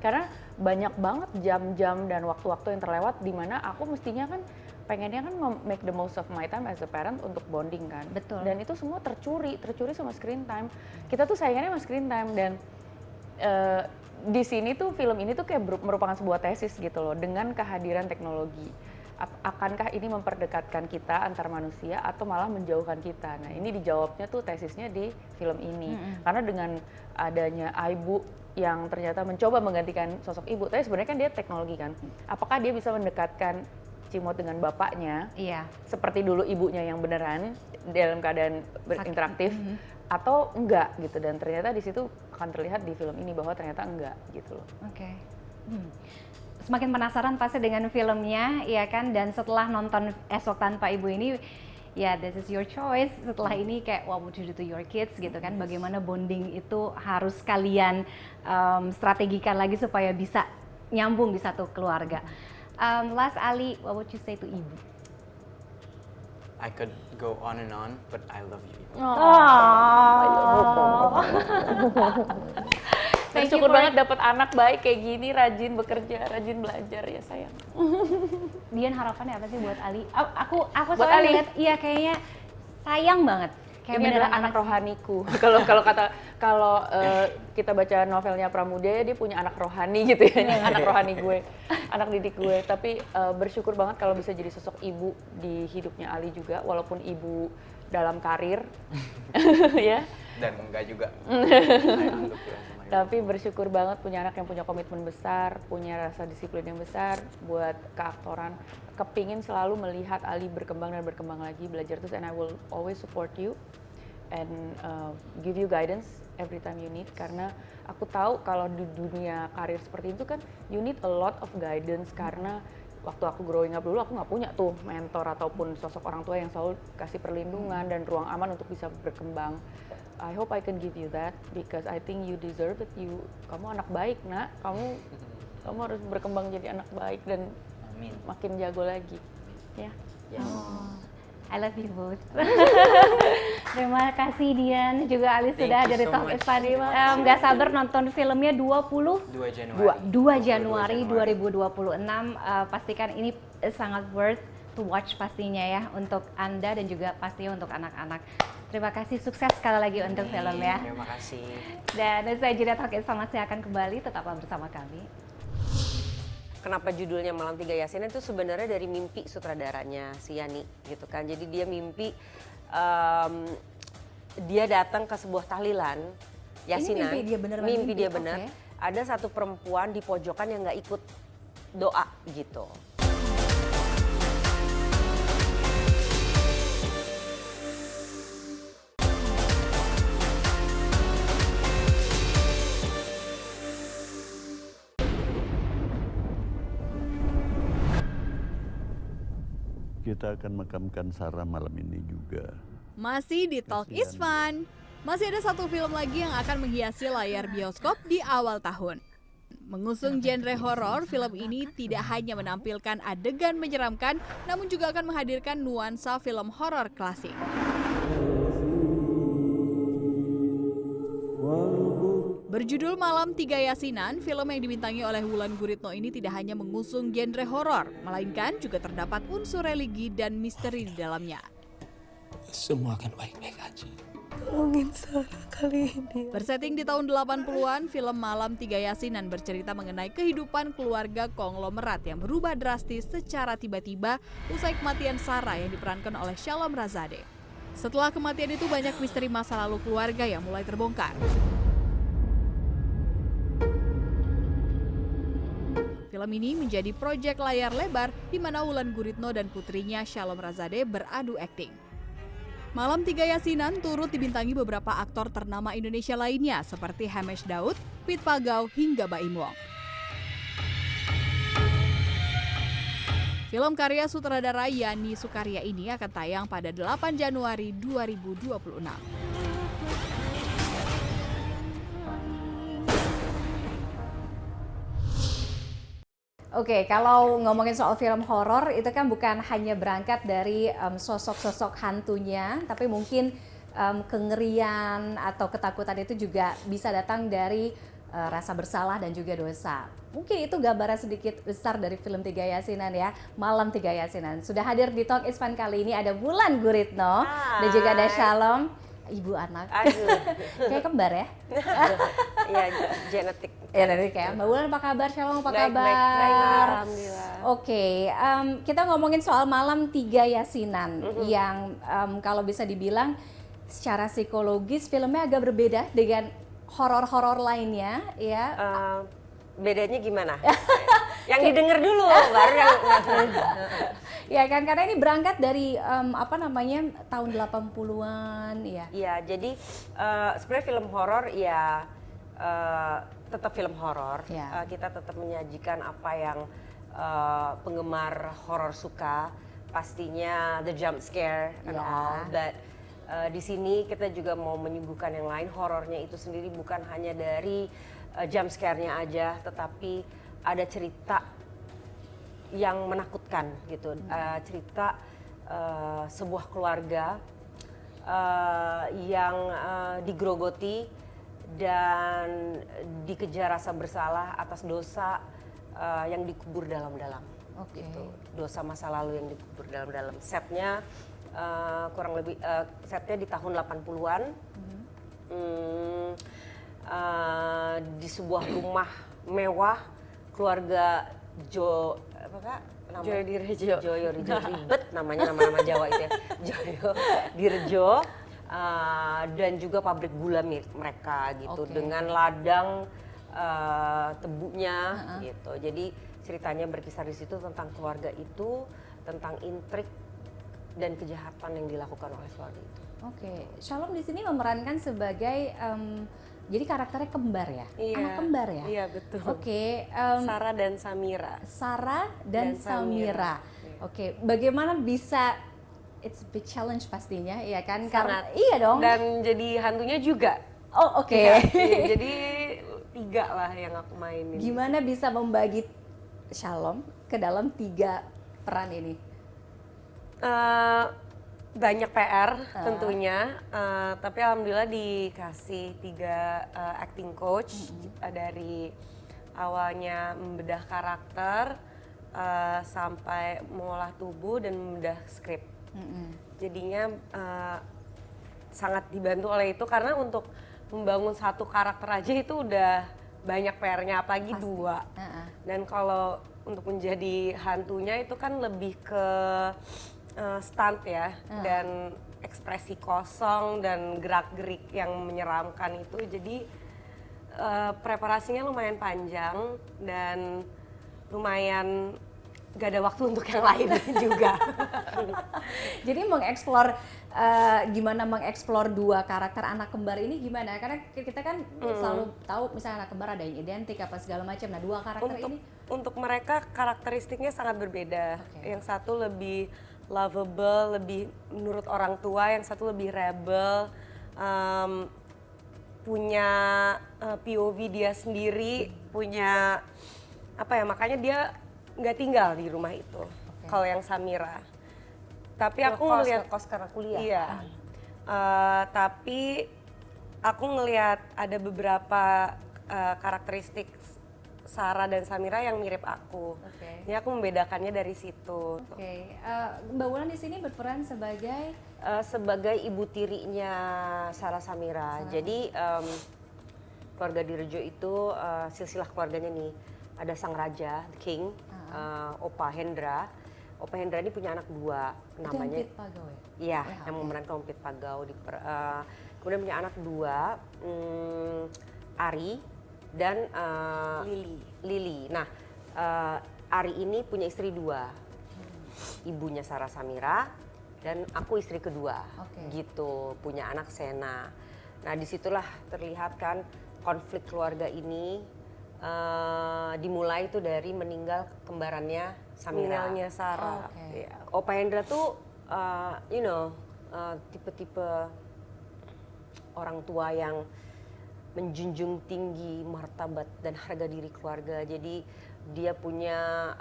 karena banyak banget jam-jam dan waktu-waktu yang terlewat di mana aku mestinya kan pengennya kan make the most of my time as a parent untuk bonding kan. Betul. Dan itu semua tercuri sama screen time. Kita tuh sayangannya sama screen time dan di sini tuh film ini tuh kayak merupakan sebuah tesis gitu loh dengan kehadiran teknologi. Akankah ini memperedekatkan kita antar manusia atau malah menjauhkan kita? Nah ini dijawabnya tuh tesisnya di film ini. Karena dengan adanya ibu yang ternyata mencoba menggantikan sosok ibu, tapi sebenarnya kan dia teknologi kan. Apakah dia bisa mendekatkan Cimot dengan bapaknya? Iya. Seperti dulu ibunya yang beneran dalam keadaan berinteraktif atau enggak gitu. Dan ternyata di situ akan terlihat di film ini bahwa ternyata enggak gitu loh. Oke. Semakin penasaran pasti dengan filmnya ya kan, dan setelah nonton Esok Tanpa Ibu ini ya this is your choice. Setelah ini kayak what would you do to your kids gitu kan, bagaimana bonding itu harus kalian strategikan lagi supaya bisa nyambung di satu keluarga. Last Ali, what would you say to Ibu? I could go on and on, but I love you. Syukur banget dapat anak baik kayak gini, rajin bekerja, rajin belajar ya sayang. Dian harapannya apa sih buat Ali? Aku Buat soalnya Ali? lihat iya kayaknya sayang banget. Kayak Ini adalah beneran anak rohaniku. Kalau kita baca novelnya Pramudia, dia punya anak rohani gitu ya, anak rohani gue, anak didik gue. Tapi bersyukur banget kalau bisa jadi sosok ibu di hidupnya Ali juga, walaupun ibu dalam karir, ya. Dan enggak juga. Tapi bersyukur banget punya anak yang punya komitmen besar, punya rasa disiplin yang besar buat keaktoran. Kepingin selalu melihat Ali berkembang dan berkembang lagi, belajar terus, and I will always support you and give you guidance every time you need. Karena aku tahu kalau di dunia karir seperti itu kan you need a lot of guidance, karena waktu aku growing up dulu aku nggak punya tuh mentor ataupun sosok orang tua yang selalu kasih perlindungan dan ruang aman untuk bisa berkembang. I hope I can give you that because I think you deserve it. Kamu anak baik, Nak. Kamu harus berkembang jadi anak baik dan makin jago lagi. Ya. I love you both. Terima kasih Dian, juga Ali sudah you dari so Talk much. is Funny. Nggak sabar nonton filmnya 2 Januari 2026. Pastikan ini sangat worth to watch pastinya ya untuk Anda dan juga pastinya untuk anak-anak. Terima kasih, sukses sekali lagi untuk film ya. Terima kasih. Dan saya Jeda Talk is Famasi akan kembali, tetaplah bersama kami. Kenapa judulnya Malam 3 Yasinan itu sebenarnya dari mimpi sutradaranya si Yani gitu kan. Jadi dia mimpi dia datang ke sebuah tahlilan Yasinan. Ini mimpi dia bener. Mimpi dia benar. Okay. Ada satu perempuan di pojokan yang nggak ikut doa gitu. Kita akan makamkan Sarah malam ini juga. Masih di Talk is Fun. Masih ada satu film lagi yang akan menghiasi layar bioskop di awal tahun. Mengusung genre horor, film ini tidak hanya menampilkan adegan menyeramkan, namun juga akan menghadirkan nuansa film horor klasik. Berjudul Malam Tiga Yasinan, film yang dibintangi oleh Wulan Guritno ini tidak hanya mengusung genre horor, melainkan juga terdapat unsur religi dan misteri di dalamnya. Semua akan baik-baik aja. Tolongin Sarah kali ini. Bersetting di tahun 80-an, film Malam Tiga Yasinan bercerita mengenai kehidupan keluarga konglomerat yang berubah drastis secara tiba-tiba usai kematian Sarah yang diperankan oleh Shalom Razade. Setelah kematian itu banyak misteri masa lalu keluarga yang mulai terbongkar. Film ini menjadi proyek layar lebar di mana Wulan Guritno dan putrinya Shalom Razade beradu akting. Malam Tiga Yasinan turut dibintangi beberapa aktor ternama Indonesia lainnya seperti Hamesh Daud, Pit Pagau, hingga Baim Wong. Film karya sutradara Yani Sukarya ini akan tayang pada 8 Januari 2026. Oke, kalau ngomongin soal film horor itu kan bukan hanya berangkat dari sosok-sosok hantunya, tapi mungkin kengerian atau ketakutan itu juga bisa datang dari rasa bersalah dan juga dosa. Mungkin itu gambaran sedikit besar dari film Tiga Yasinan ya, Malam Tiga Yasinan. Sudah hadir di Talk is Fun kali ini ada Wulan Guritno dan juga ada Shalom, ibu anak. Aduh. Kayak kembar ya? Iya, genetik. Ya dari kayak Mbak Wulan apa kabar, Shalom apa kabar? Baik, alhamdulillah. Oke, kita ngomongin soal Malam Tiga Yasinan yang kalau bisa dibilang secara psikologis filmnya agak berbeda dengan horor-horor lainnya ya. Bedanya gimana? Yang didengar dulu baru yang ya kan, karena ini berangkat dari tahun 80-an ya. Iya, jadi sebenarnya film horor ya tetap film horor. Kita tetap menyajikan apa yang penggemar horor suka, pastinya the jump scare and all. But di sini kita juga mau menyuguhkan yang lain. Horornya itu sendiri bukan hanya dari jump scare-nya aja, tetapi ada cerita yang menakutkan gitu. Cerita sebuah keluarga yang digerogoti dan dikejar rasa bersalah atas dosa yang dikubur dalam-dalam. Gitu. Dosa masa lalu yang dikubur dalam-dalam. Setnya kurang lebih setnya di tahun 80-an. Di sebuah rumah mewah keluarga Joyo Direjo. Joyo Direjo, ribet namanya, nama Jawa itu ya. Joyo Direjo. Dan juga pabrik gula mereka gitu, dengan ladang tebunya gitu. Jadi ceritanya berkisar di situ tentang keluarga itu, tentang intrik dan kejahatan yang dilakukan oleh keluarga itu. Oke, Shalom di sini memerankan sebagai jadi karakternya kembar ya? Iya, anak kembar ya? Iya betul. Oke, Sarah dan Samira. Sarah dan Samira. Oke, bagaimana bisa? It's a big challenge pastinya, ya kan? Karena iya dong. Dan jadi hantunya juga. Oh oke. Ya, jadi 3 lah yang aku mainin. Gimana bisa membagi Shalom ke dalam 3 peran ini? Banyak PR tentunya, tapi alhamdulillah dikasih 3 acting coach dari awalnya membedah karakter sampai mengolah tubuh dan membedah skrip. Jadinya sangat dibantu oleh itu, karena untuk membangun satu karakter aja itu udah banyak PR-nya, apalagi 2. Dan kalau untuk menjadi hantunya itu kan lebih ke stunt ya, dan ekspresi kosong dan gerak-gerik yang menyeramkan itu. Jadi preparasinya lumayan panjang dan lumayan gak ada waktu untuk yang lain juga. Jadi gimana mengeksplor 2 karakter anak kembar ini gimana? Karena kita kan selalu tahu misalnya anak kembar ada yang identik apa segala macam. Nah 2 karakter ini untuk mereka karakteristiknya sangat berbeda. Yang satu lebih lovable, lebih menurut orang tua, yang satu lebih rebel, punya POV dia sendiri, punya apa ya, makanya dia nggak tinggal di rumah itu. Kalau yang Samira, tapi aku ngelihat kos karena kuliah. Iya, tapi aku ngelihat ada beberapa karakteristik Sarah dan Samira yang mirip aku. Ini aku membedakannya dari situ. Mbak Wulan di sini berperan sebagai sebagai ibu tirinya Sarah Samira. Jadi keluarga Direjo itu silsilah keluarganya nih. Ada sang raja, the king, Opa Hendra. Opa Hendra ini punya anak 2, namanya. Ompit Pagau ya? Iya, yang memerankan Ompit Pagau. Kemudian punya anak 2, Ari dan Lili. Nah, Ari ini punya istri 2, ibunya Sarah Samira dan aku istri kedua, gitu. Punya anak Sena. Nah, disitulah terlihat kan konflik keluarga ini dimulai itu dari meninggal kembarannya Samira. Meninggalnya Sarah. Opa Hendra tuh, tipe-tipe orang tua yang menjunjung tinggi martabat dan harga diri keluarga. Jadi dia punya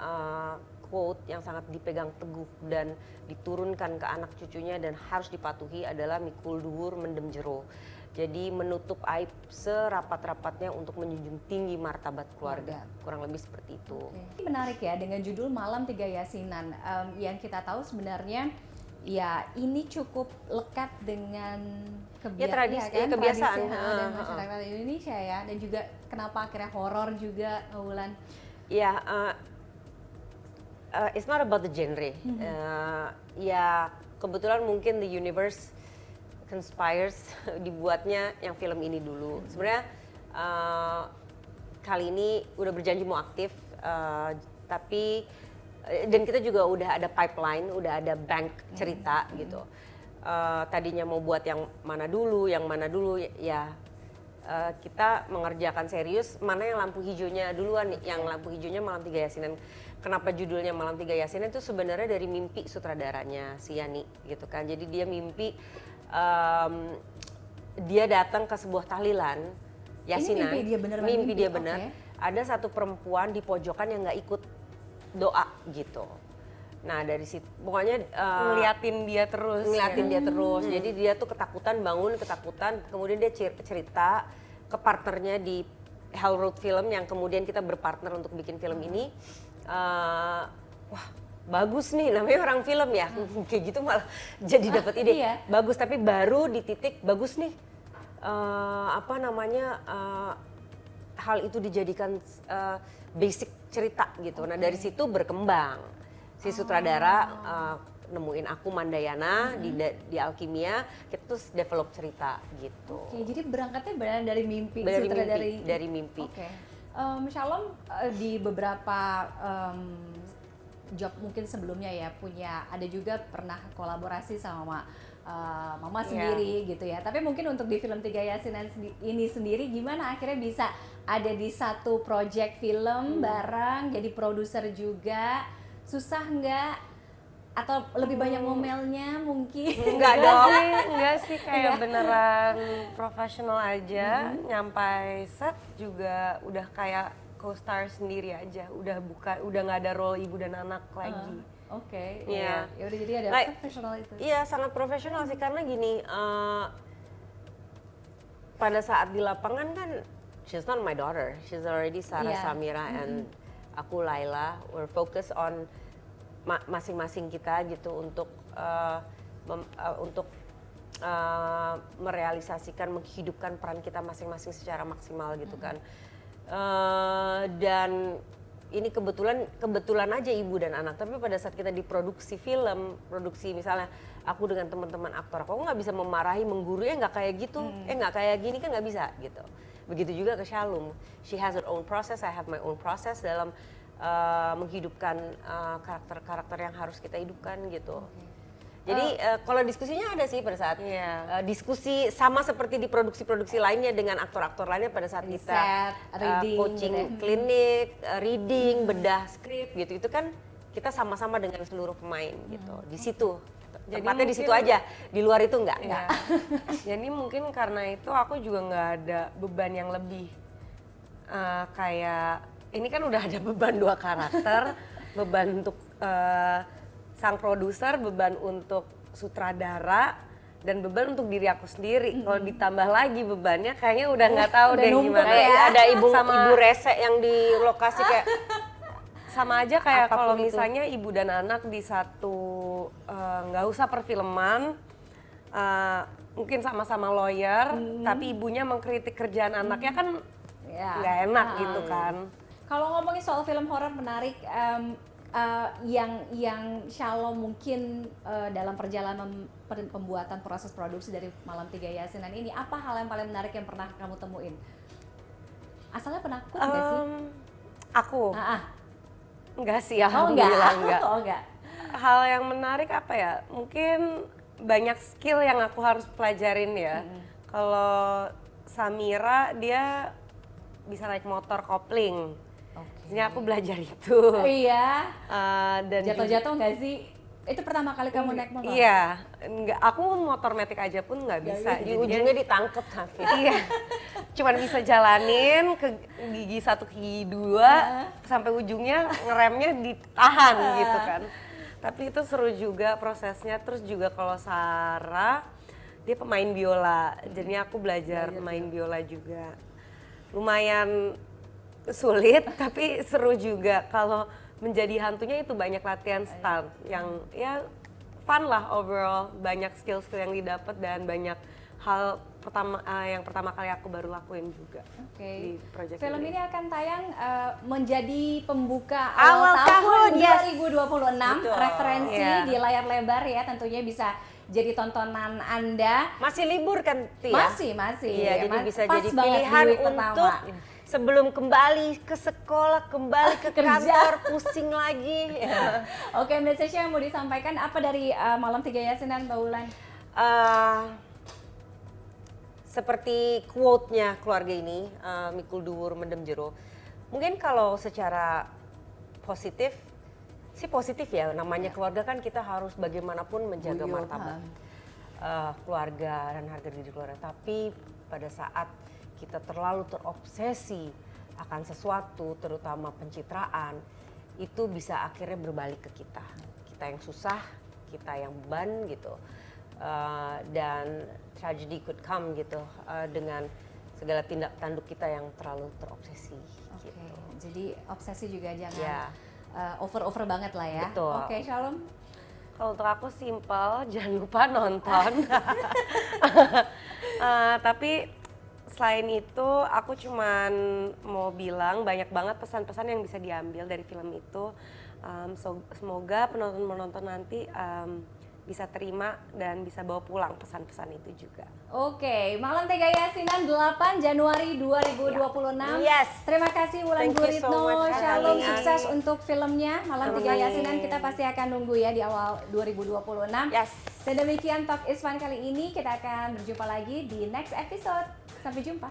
quote yang sangat dipegang teguh dan diturunkan ke anak cucunya dan harus dipatuhi adalah mikul duhur mendem jero. Jadi menutup aib serapat-rapatnya untuk menjunjung tinggi martabat keluarga. Kurang lebih seperti itu. Menarik ya, dengan judul Malam 3 Yasinan. Yang kita tahu sebenarnya ya ini cukup lekat dengan kebiasaan dan masyarakat Indonesia ya. Dan juga kenapa akhirnya horor juga, Wulan? Ya, it's not about the genre. Ya kebetulan mungkin the universe conspires dibuatnya yang film ini dulu. Sebenarnya kali ini udah berjanji mau aktif, tapi dan kita juga udah ada pipeline, udah ada bank cerita gitu. Tadinya mau buat yang mana dulu ya. Kita mengerjakan serius mana yang lampu hijaunya duluan nih. Yang lampu hijaunya Malam 3 Yasinan. Kenapa judulnya Malam 3 Yasinan itu sebenarnya dari mimpi sutradaranya si Yani gitu kan. Jadi dia mimpi dia datang ke sebuah tahlilan Yasinan. Ini mimpi dia benar. Ada satu perempuan di pojokan yang nggak ikut doa gitu. Nah dari situ pokoknya ngeliatin dia terus. Jadi dia tuh ketakutan, kemudian dia cerita ke partnernya di Hell Road Film yang kemudian kita berpartner untuk bikin film ini. Wah, bagus nih, namanya orang film ya, kayak gitu malah jadi dapat ide. Bagus, tapi baru di titik bagus nih, hal itu dijadikan basic cerita gitu. Nah dari situ berkembang si sutradara nemuin aku Mandayana di Alkimia, kita tuh develop cerita gitu. Jadi berangkatnya benar dari mimpi. Dari mimpi. Shalom di beberapa job mungkin sebelumnya ya ada juga pernah kolaborasi sama Mama sendiri gitu ya. Tapi mungkin untuk di film 3 Yasinan ini sendiri gimana akhirnya bisa ada di satu project film bareng, jadi produser juga, susah nggak? Atau lebih banyak ngomelnya mungkin? Enggak sih, kayak beneran profesional aja. Nyampai set juga udah kayak co-star sendiri aja, udah nggak ada role ibu dan anak lagi. Ya udah, jadi ada profesional itu. Iya, sangat profesional sih, karena gini, pada saat di lapangan kan she's not my daughter, she's already Sarah Samira and aku Laila. We're focused on masing-masing kita gitu untuk merealisasikan, menghidupkan peran kita masing-masing secara maksimal gitu kan. Dan ini kebetulan aja ibu dan anak, tapi pada saat kita diproduksi film, produksi misalnya aku dengan teman-teman aktor, aku nggak bisa memarahi, menggurui, nggak kayak gitu, nggak kayak gini kan nggak bisa gitu. Begitu juga ke Shalom, she has her own process, I have my own process dalam menghidupkan karakter-karakter yang harus kita hidupkan gitu. Jadi kalau diskusinya ada sih pada saat diskusi sama seperti di produksi-produksi lainnya dengan aktor-aktor lainnya pada saat kita coaching klinik, reading, bedah skrip gitu. Itu kan kita sama-sama dengan seluruh pemain gitu. Di situ tempatnya di situ aja, di luar itu enggak. Jadi mungkin karena itu aku juga nggak ada beban yang lebih. Kayak ini kan udah ada beban 2 karakter, beban untuk sang produser, beban untuk sutradara, dan beban untuk diri aku sendiri. Kalau ditambah lagi bebannya kayaknya udah nggak tahu deh gimana. Kayak ada ibu Sama- rese yang di lokasi kayak sama aja kayak Apapun kalau itu. misalnya ibu dan anak di satu nggak usah perfilman, mungkin sama-sama lawyer, tapi ibunya mengkritik kerjaan anaknya kan nggak enak gitu kan. Kalau ngomongin soal film horor menarik, yang Shalom mungkin dalam perjalanan pembuatan proses produksi dari Malam Tiga Yasinan ini, apa hal yang paling menarik yang pernah kamu temuin? Asalnya penakut nggak sih? Aku? Enggak sih, Oh enggak? alhamdulillah enggak. Oh enggak? Hal yang menarik apa ya? Mungkin banyak skill yang aku harus pelajarin ya. Kalau Samira dia bisa naik motor kopling. Maksudnya aku belajar itu. Iya. Dan Jatuh-jatuh nggak sih? Itu pertama kali kamu naik motor? Iya, enggak, aku motor metik aja pun nggak bisa. di ujungnya ditangkep tapi. Iya, cuman bisa jalanin ke gigi 1 ke gigi 2 sampai ujungnya ngeremnya ditahan gitu kan. Tapi itu seru juga prosesnya. Terus juga kalau Sarah dia pemain biola, jadi aku belajar main biola juga. Lumayan sulit tapi seru juga. Kalau menjadi hantunya itu banyak latihan stunt yang ya fun lah overall, banyak skill-skill yang didapat dan banyak hal yang pertama kali aku baru lakuin juga. Di project Film ini. ini akan tayang menjadi pembuka Awal tahun, yes. 2026. Betul. Referensi Iya. di layar lebar ya, tentunya bisa jadi tontonan Anda. Masih libur kan, Tia? Masih. Iya, jadi bisa Pas jadi banget di pilihan week pertama. untuk sebelum kembali ke sekolah, kembali ke Kerja. kantor, pusing lagi. Oke, message yang mau disampaikan apa dari Malam Tiga Yasinan, Mbak Ulan? Seperti quote-nya keluarga ini, mikul duwur mendem jero. Mungkin kalau secara positif, sih positif ya. Namanya keluarga kan kita harus bagaimanapun menjaga martabat keluarga dan harga diri keluarga. Tapi pada saat kita terlalu terobsesi akan sesuatu, terutama pencitraan, itu bisa akhirnya berbalik ke kita. Kita yang susah, kita yang beban gitu. Dan tragedy could come gitu dengan segala tindak tanduk kita yang terlalu terobsesi. Gitu. Jadi obsesi juga jangan Ya. over banget lah ya. Betul. Oke, Shalom. Kalau untuk aku simpel, jangan lupa nonton. Tapi selain itu, aku cuman mau bilang banyak banget pesan-pesan yang bisa diambil dari film itu. Semoga penonton-penonton nanti bisa terima dan bisa bawa pulang pesan-pesan itu juga. Oke, Malam Tiga Yasinan 8 Januari 2026. Yes. Terima kasih Wulan Thank you so Guritno, much, Shalom, Ani. sukses untuk filmnya Malam Tiga Amin. Yasinan. Kita pasti akan nunggu ya di awal 2026. Yes. Dan demikian Talk is Fun kali ini, kita akan berjumpa lagi di next episode. Sampai jumpa.